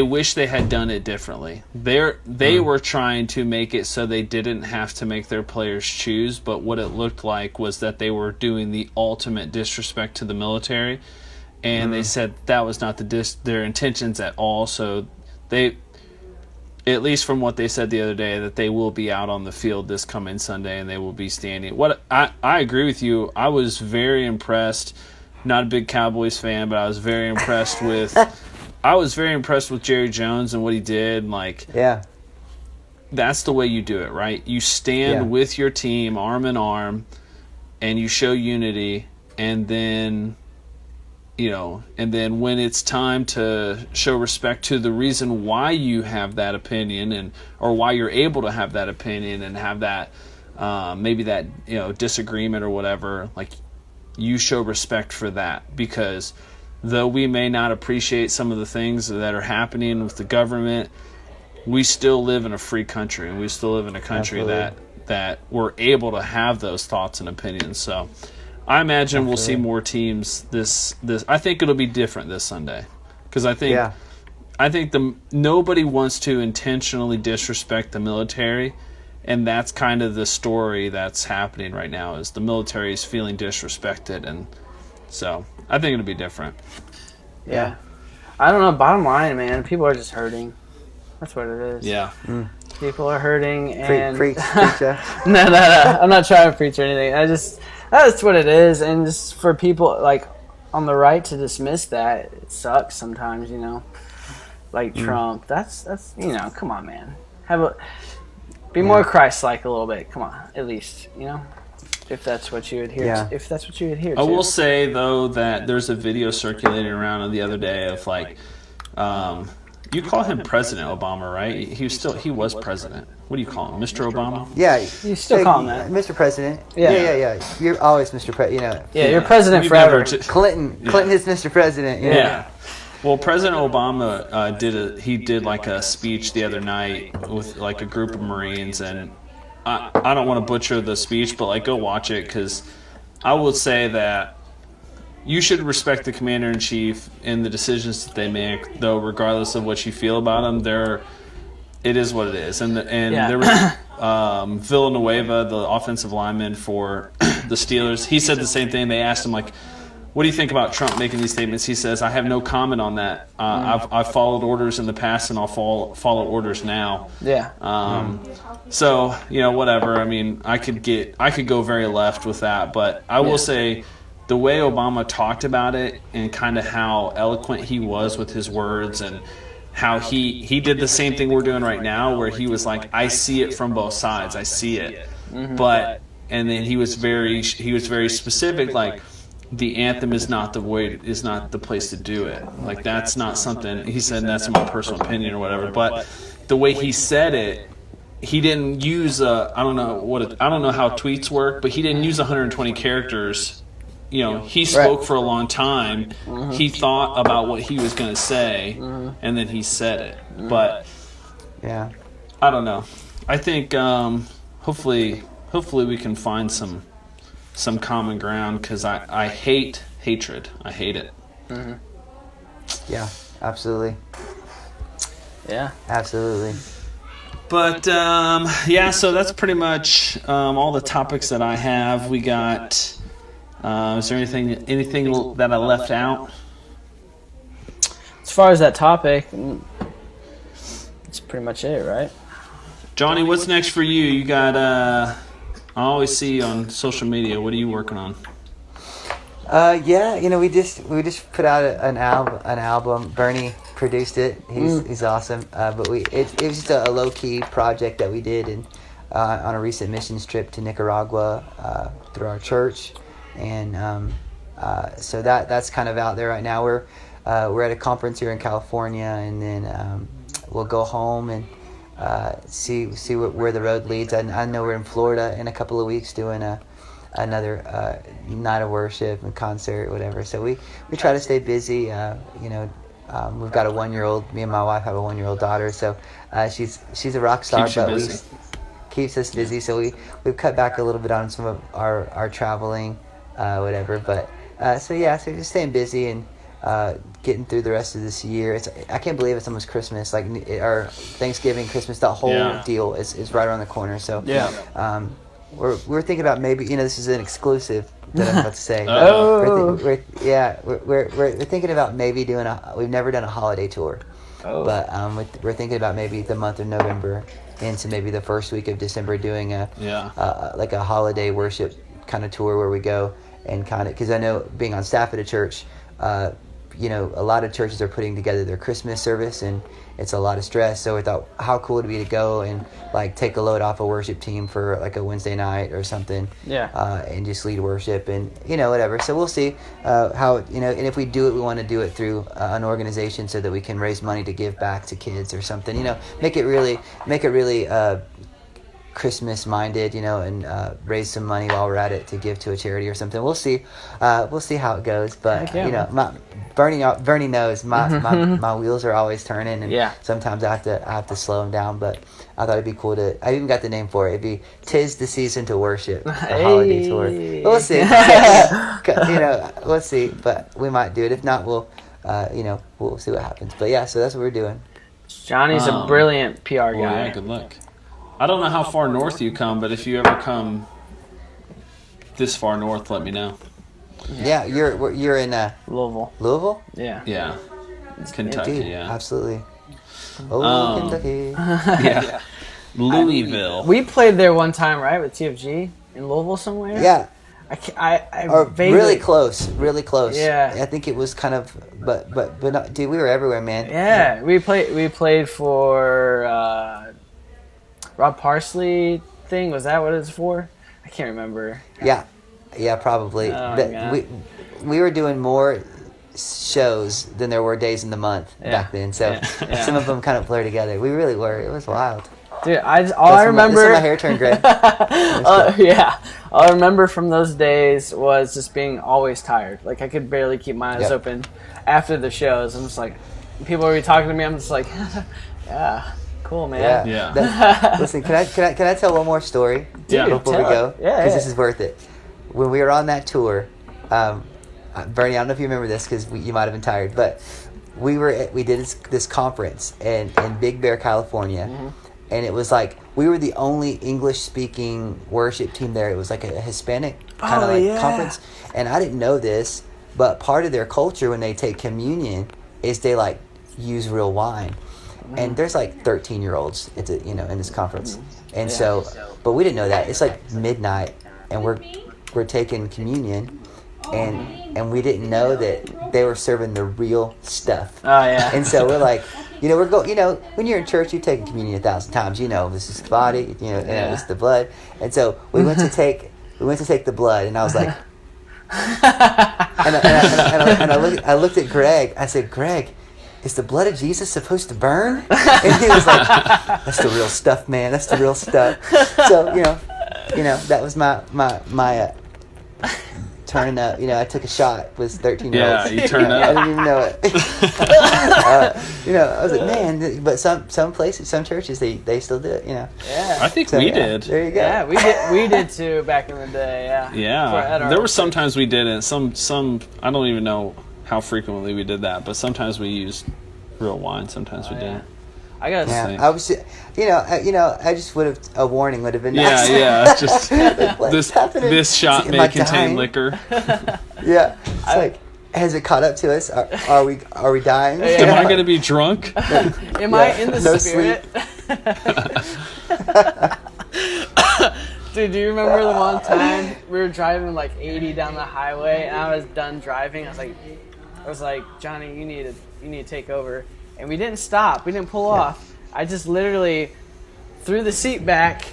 wish they had done it differently. They were trying to make it so they didn't have to make their players choose, but what it looked like was that they were doing the ultimate disrespect to the military, and they said that was not their intentions at all. So they, at least from what they said the other day, that they will be out on the field this coming Sunday and they will be standing. What I agree with you. I was very impressed. Not a big Cowboys fan, but I was very impressed with. I was very impressed with Jerry Jones and what he did. That's the way you do it, right? You stand with your team, arm in arm, and you show unity, and then. And then when it's time to show respect to the reason why you have that opinion or why you're able to have that opinion and have that maybe that disagreement or whatever, like you show respect for that, because though we may not appreciate some of the things that are happening with the government, we still live in a free country, and we still live in a country that we're able to have those thoughts and opinions. So I imagine we'll see more teams this. I think it'll be different this Sunday, because I think nobody wants to intentionally disrespect the military, and that's kind of the story that's happening right now. Is the military is feeling disrespected, and so I think it'll be different. Yeah. I don't know. Bottom line, man, people are just hurting. That's what it is. Yeah. People are hurting and Preach, no. I'm not trying to preach or anything. That's what it is, and just for people like on the right to dismiss that, it sucks sometimes, you know. Like Trump, that's come on, man. Be more Christ-like a little bit. Come on, at least, you know. If that's what you adhere to. If that's what you adhere to. I will say though that there's a video circulating around the other day of like, you call him President Obama, right? He was president. What do you call him, Mr. Obama? Yeah, you still call him that, Mr. President. Yeah. You're always Mr. President. You know. Yeah, you're president forever. Clinton is Mr. President. You know? Yeah. Well, President Obama did like a speech the other night with like a group of Marines, and I don't want to butcher the speech, but like go watch it, because I would say that you should respect the commander-in-chief in the decisions that they make, though regardless of what you feel about them, it is what it is. And there was Villanueva, the offensive lineman for the Steelers. He said the same thing. They asked him like, what do you think about Trump making these statements? He says, I have no comment on that. I've followed orders in the past, and I'll follow orders now. Yeah. So, you know, whatever. I mean, I could go very left with that, but I will say the way Obama talked about it and kind of how eloquent he was with his words, and how he did the same thing we're doing right now, where he was like, I see it from both sides. I see it. But, and then he was very specific, like, the anthem is not the place to do it. Like, that's not something, he said, that's my personal opinion or whatever, but the way he said it, he didn't use I don't know how tweets work, but he didn't use 120 characters. You know, he spoke for a long time. He thought about what he was going to say, and then he said it. But yeah, I don't know. I think hopefully we can find some common ground, because I hate hatred. I hate it. Yeah, absolutely. Yeah, absolutely. But so that's pretty much all the topics that I have. We got. Is there anything that I left out? As far as that topic, that's pretty much it, right? Johnny, what's next for you? You got. I always see you on social media. What are you working on? You know, we just put out an album. Bernie produced it. He's awesome. But it was just a low key project that we did on a recent missions trip to Nicaragua through our church, and so that's kind of out there right now. We're at a conference here in California, and then we'll go home and see where the road leads. I know we're in Florida in a couple of weeks doing another night of worship and concert, whatever. So we try to stay busy. You know, we've got a 1-year-old. Me and my wife have a 1-year-old daughter, so she's a rock star, keeps us busy. So we've cut back a little bit on some of our traveling, whatever. But so just staying busy and getting through the rest of this year. I can't believe it's almost Christmas, like our Thanksgiving, Christmas. That whole deal is right around the corner. So we're thinking about maybe, you know, this is an exclusive that I'm about to say. We're thinking about maybe we've never done a holiday tour, but we're thinking about maybe the month of November into maybe the first week of December doing like a holiday worship kind of tour where we go and kind of, because I know being on staff at a church, you know, a lot of churches are putting together their Christmas service, and it's a lot of stress. So we thought how cool it'd be to go and like take a load off a worship team for like a Wednesday night or something. And just lead worship and, you know, whatever. So we'll see how, you know, and if we do it, we want to do it through an organization so that we can raise money to give back to kids or something, you know, make it really Christmas minded, you know, and raise some money while we're at it to give to a charity or something. We'll see how it goes. But you know, Bernie knows my wheels are always turning, and sometimes I have to slow them down. But I thought it'd be cool I even got the name for it. It'd be "'Tis the Season to Worship," a holiday tour. But we'll see. You know, we'll see. But we might do it. If not, we'll see what happens. But yeah, so that's what we're doing. Johnny's a brilliant PR guy. Yeah, good luck. I don't know how far north you come, but if you ever come this far north, let me know. Yeah, you're in Louisville. Louisville? Yeah. Yeah. Kentucky, Dude, absolutely. Oh, Kentucky. Yeah. Louisville. We played there one time, right, with TFG in Louisville somewhere. Yeah. I Or vaguely, really close. Yeah. I think it was kind of, but not, dude, we were everywhere, man. Yeah, we played for Rob Parsley thing. Was that what it was for? I can't remember. Yeah, probably. Oh, my God. We were doing more shows than there were days in the month back then, so some of them kind of blur together. We really were. It was wild. Dude, I remember. This is my hair turned gray. Yeah, all I remember from those days was just being always tired. Like I could barely keep my eyes open after the shows. I'm just like, people would be talking to me. I'm just like, yeah, cool, man. Yeah. Listen, can I tell one more story before we go? Yeah, this is worth it. When we were on that tour, Bernie, I don't know if you remember this because you might have been tired, but we did this conference in Big Bear, California. Mm-hmm. And it was like we were the only English-speaking worship team there. It was like a Hispanic kind of conference, and I didn't know this, but part of their culture when they take communion is they like use real wine, and there's like 13-year-olds in this conference, and so, but we didn't know that. It's like midnight, and we're taking communion, and we didn't know that they were serving the real stuff. Oh yeah. And so we're like. When you're in church, you've taken communion 1,000 times. This is the body, and it's the blood. And so we went to take the blood, and I was like, and I looked at Greg. I said, Greg, is the blood of Jesus supposed to burn? And he was like, that's the real stuff, man. That's the real stuff. So that was my turning up. I took a shot with 13-year-olds. Yeah, you turned up. I didn't even know it. I was like, man, but some places, some churches, they still do it. Yeah. I think we did. There you go. Yeah, we did too back in the day. Yeah. Yeah. There were sometimes we did it. Some I don't even know how frequently we did that, but sometimes we used real wine. Sometimes we didn't. I gotta say. I was, I just would have, a warning would have been nice. Yeah, just like, this shot may contain liquor. Yeah, it's like, has it caught up to us? Are we dying? Am I going to be drunk? Am I in the spirit? Dude, do you remember the one time we were driving like 80 down the highway, and I was done driving? I was like, Johnny, you need to take over. And we didn't stop. We didn't pull off. I just literally threw the seat back,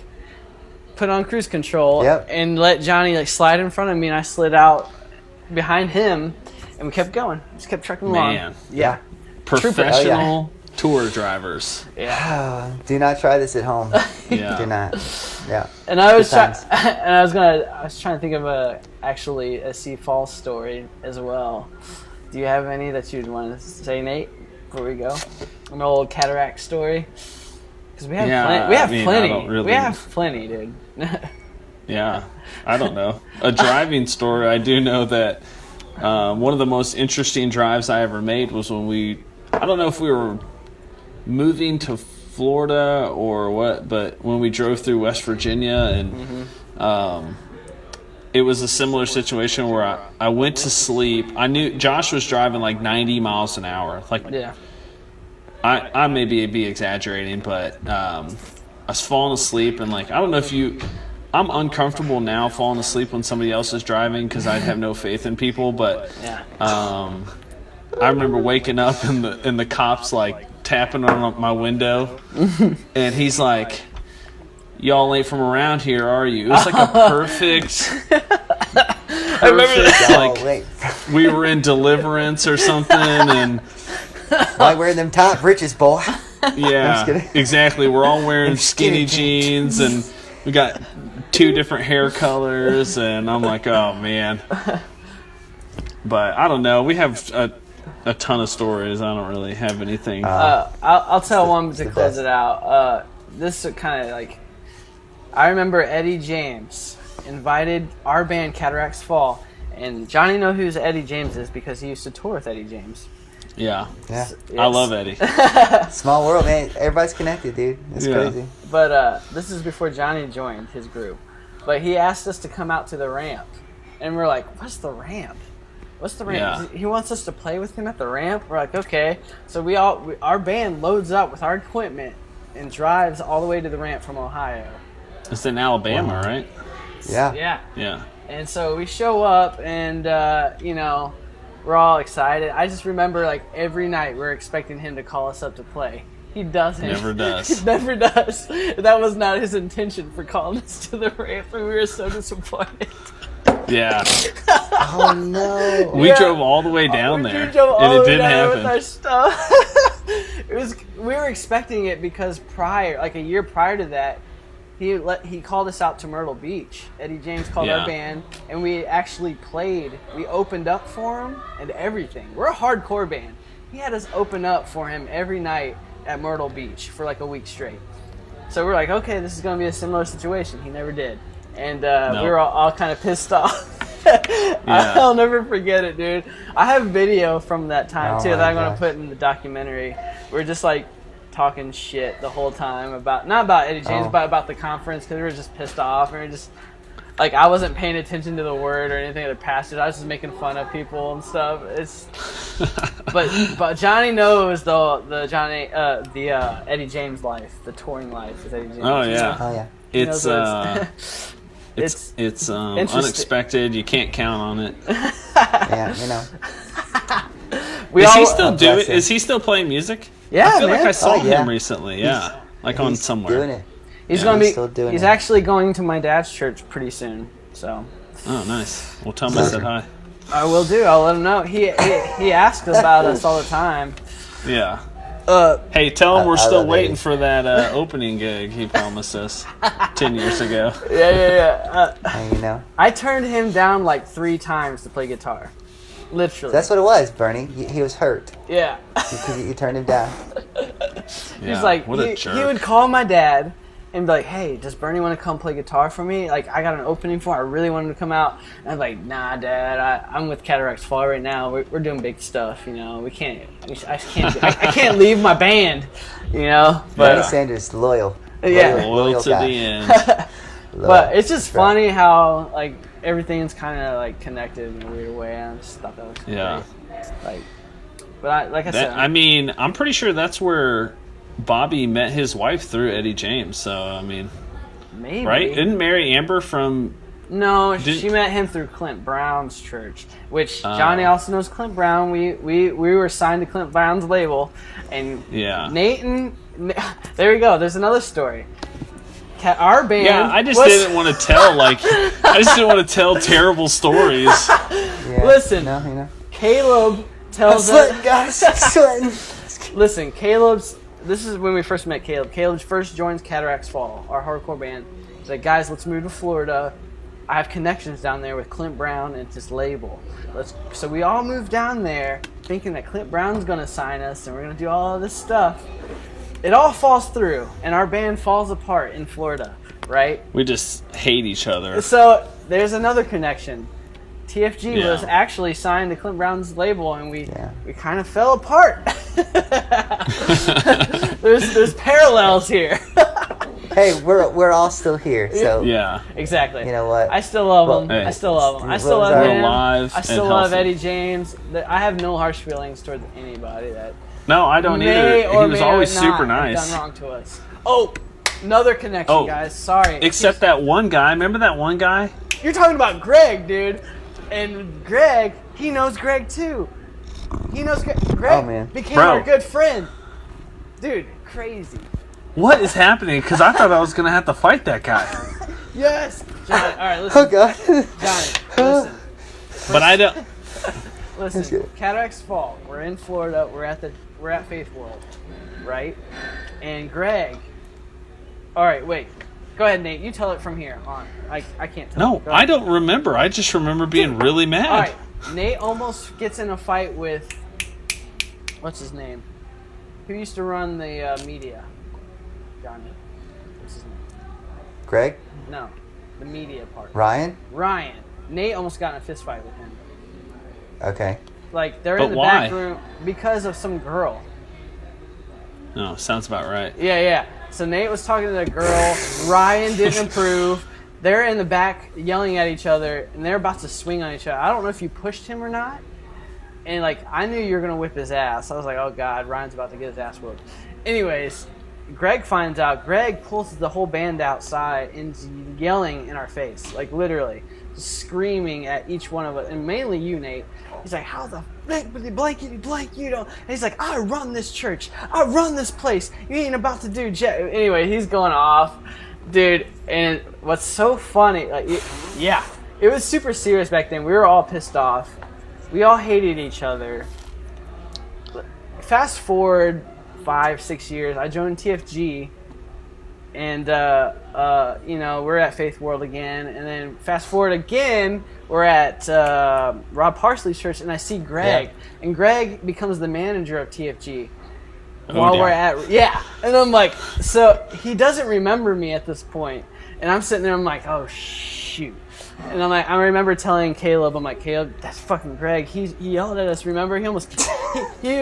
put on cruise control, and let Johnny slide in front of me, and I slid out behind him, and we kept going. Just kept trucking along. Man. Yeah. Professional tour drivers. Yeah. Do not try this at home. Yeah. Do not. Yeah. And I was trying to think of a Sea Falls story as well. Do you have any that you'd want to say, Nate? Before we go, an old cataract story, because we have plenty. We have plenty, dude. Yeah, I don't know. A driving story. I do know that one of the most interesting drives I ever made was when I don't know if we were moving to Florida or what, but when we drove through West Virginia, and it was a similar situation where I went to sleep. I knew Josh was driving like 90 miles an hour. I may be exaggerating, but I was falling asleep, and I don't know if I'm uncomfortable now falling asleep when somebody else is driving because I have no faith in people, but I remember waking up and the cops tapping on my window, and he's like, y'all ain't from around here, are you? It was like a perfect. I remember we were in Deliverance or something, and why wearing them tight breeches, boy? Yeah, exactly. We're all wearing skinny jeans, and we got 2 different hair colors, and I'm like, oh man. But I don't know. We have a ton of stories. I don't really have anything. I'll tell one to close it out. This is kind of I remember Eddie James invited our band Cataracts Fall, and Johnny knows who Eddie James is because he used to tour with Eddie James. Yeah. Yes. I love Eddie. Small world, man. Everybody's connected, dude. It's crazy. But this is before Johnny joined his group. But he asked us to come out to the ramp, and we're like, "What's the ramp?" what's the ramp? Yeah. He wants us to play with him at the ramp. We're like, okay. So our band loads up with our equipment and drives all the way to the ramp from Ohio. It's in Alabama, right? Yeah. Yeah. Yeah. And so we show up, and we're all excited. I just remember, like, every night we're expecting him to call us up to play. He doesn't. Never does. He never does. That was not his intention for calling us to the ramp, and we were so disappointed. Yeah. Oh no. We drove all the way down there, We drove all and it the way didn't down happen. with our stuff. We were expecting it because a year prior to that, he called us out to Myrtle Beach. Eddie James called our band, and we actually played. We opened up for him and everything. We're a hardcore band. He had us open up for him every night at Myrtle Beach for like a week straight. So we're like, okay, this is going to be a similar situation. He never did. And we were all kind of pissed off. I'll never forget it, dude. I have video from that time, too, that I'm going to put in the documentary. We're just like talking shit the whole time not about Eddie James, but about the conference, because we were just pissed off. And we were just, like, I wasn't paying attention to the word or anything of the passage. I was just making fun of people and stuff. But Johnny knows the Eddie James life, the touring life with Eddie James. Oh yeah. Oh yeah. It's unexpected. You can't count on it. Yeah, you know. Is he still doing? Is he still playing music? Yeah, I feel man. like I saw yeah. him recently. Yeah, on somewhere. Doing it. He's still doing He's it. actually going to my dad's church pretty soon. So. Oh, nice. Well, tell him I said hi. I will do. I'll let him know. He asks about us all the time. Yeah. Hey, tell him we're still waiting for that opening gig he promised us 10 years ago. Yeah. You know. I turned him down like 3 times to play guitar. Literally. That's what it was, Bernie. He was hurt. Yeah. You turned him down. He's like, what a jerk. He would call my dad and be like, hey, does Bernie want to come play guitar for me? Like, I got an opening for him. I really want him to come out. And I'm like, nah, Dad. I'm with Cataracts Fall right now. We're doing big stuff, you know. I can't leave my band, you know. But, Bernie Sanders, loyal. Loyal to guy. the end. But it's just funny how, like, everything's kind of, like, connected in a weird way. I just thought that was great. Like, but I said, I mean, I'm pretty sure that's where Bobby met his wife through Eddie James. So I mean, maybe right? Didn't Mary Amber from? No, she met him through Clint Brown's church, which Johnny also knows Clint Brown. We were signed to Clint Brown's label, and Nate and there we go. There's another story. Our band. Yeah, I just didn't want to tell I just didn't want to tell terrible stories. Yeah. Listen, No, you know. Caleb tells I'm sweating, guys. I'm sweating. Listen, this is when we first met Caleb. Caleb first joins Cataracts Fall, our hardcore band. He's like, guys, let's move to Florida. I have connections down there with Clint Brown and his label. So we all moved down there thinking that Clint Brown's going to sign us and we're going to do all of this stuff. It all falls through, and our band falls apart in Florida, right? We just hate each other. So there's another connection. TFG was actually signed to Clint Brown's label, and we kind of fell apart. there's parallels here. Hey, we're all still here, so Exactly. You know what? I still love him. Hey, I still love him. I still Rose love are him. alive I still and love healthy. Eddie James. I have no harsh feelings toward anybody that No, I don't may either. or He was may always not super have nice. done wrong to us. Oh, another connection, guys. Sorry. Except that one guy. Remember that one guy? You're talking about Greg, dude. And Greg, he knows Greg too. He knows Greg. Greg became our good friend. Dude, crazy. What is happening? Because I thought I was going to have to fight that guy. Yes. Johnny, all right, listen. Oh, God. Johnny, listen. But I don't... Listen, Cataracts Fall. We're in Florida. We're at Faith World, right? And Greg. All right, wait. Go ahead, Nate. You tell it from here on. I can't tell. No, I don't remember. I just remember being really mad. All right. Nate almost gets in a fight with what's his name? Who used to run the media? Johnny. What's his name? Greg? No, the media part. Ryan? Ryan. Nate almost got in a fist fight with him. Okay. Like they're But in the why? back room because of some girl. No, sounds about right. Yeah. So Nate was talking to the girl. Ryan didn't approve. They're in the back yelling at each other, and they're about to swing on each other. I don't know if you pushed him or not, And like I knew you were gonna whip his ass. I was like, oh god, Ryan's about to get his ass whooped. Anyways, Greg finds out. Greg pulls the whole band outside and yelling in our face, like literally screaming at each one of us, and mainly you, Nate. He's like, how the blankety blank you don't? And he's like, I run this church, I run this place. You ain't about to do jack. Anyway, he's going off, dude. And what's so funny, like, yeah, it was super serious back then. We were all pissed off. We all hated each other. Fast forward 5-6 years, I joined TFG, and we're at Faith World again. And then fast forward again, we're at Rob Parsley's church, and I see Greg, and Greg becomes the manager of TFG. We're at and I'm like, so he doesn't remember me at this point, and I'm sitting there, I'm like, oh shoot. And I'm like, I remember telling Caleb, I'm like, Caleb, that's fucking Greg. He yelled at us. Remember, he was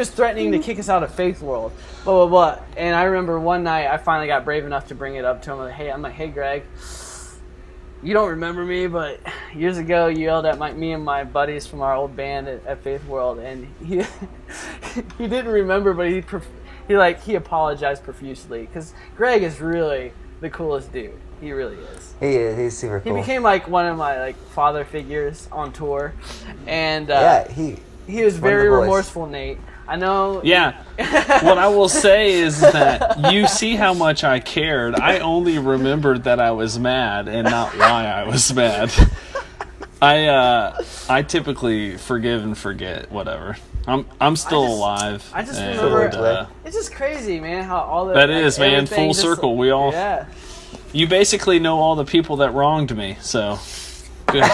threatening to kick us out of Faith World. Blah blah blah. And I remember one night I finally got brave enough to bring it up to him. I'm like, hey Greg, you don't remember me, but years ago you yelled at me and my buddies from our old band at Faith World, and he didn't remember, but he apologized profusely, because Greg is really the coolest dude. He really is. He is. He's super cool. He became like one of my like father figures on tour, and he was very remorseful, Nate. I know. Yeah. What I will say is that you see how much I cared. I only remembered that I was mad and not why I was mad. I typically forgive and forget whatever. I'm still alive. I just remember. It's just crazy, man. How all that is, man. Full circle. We all. Yeah. You basically know all the people that wronged me, so good. I'm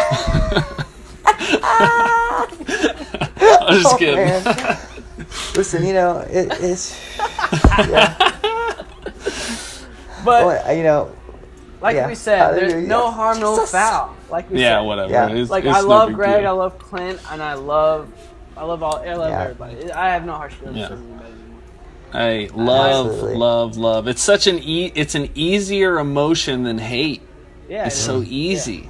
just kidding. Man. Listen, it's. Yeah. But we said, there's no harm, no foul. Like we said. Whatever. Yeah. It's I no love big Greg, deal. I love Clint, and I love everybody. I have no harsh feelings for anybody. Hey, love. It's such an easier emotion than hate. Yeah, it's so easy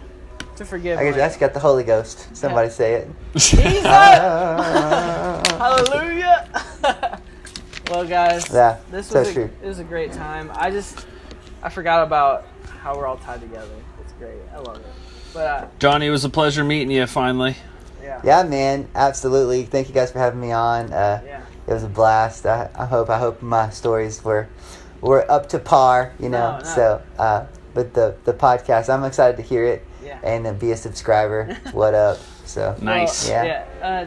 to forgive. I guess that's got the Holy Ghost. Somebody say it. Jesus! Hallelujah! Well, guys, this was a great time. I forgot about how we're all tied together. It's great. I love it. But Johnny, it was a pleasure meeting you finally. Yeah, man, absolutely. Thank you guys for having me on. It was a blast. I hope my stories were up to par, No. So, but the podcast, I'm excited to hear it and be a subscriber. What up? So nice.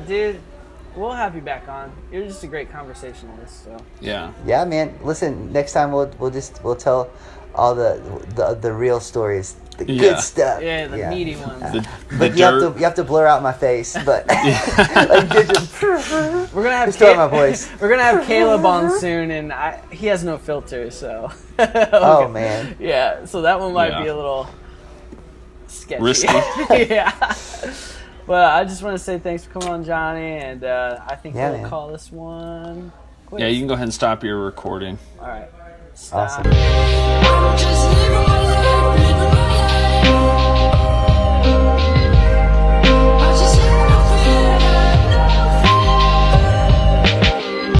Dude, we'll have you back on. You're just a great conversationalist. So yeah, man. Listen, next time we'll tell all the real stories. The good stuff. Yeah, the meaty ones. But you have to blur out my face. But we're gonna have my voice. We're gonna have Caleb on soon, and he has no filter, so. Oh man. Yeah, so that one might be a little sketchy. Risky. Yeah. But I just want to say thanks for coming on, Johnny, and I think we'll call this one quits. Yeah, you can go ahead and stop your recording. All right. Stop. Awesome.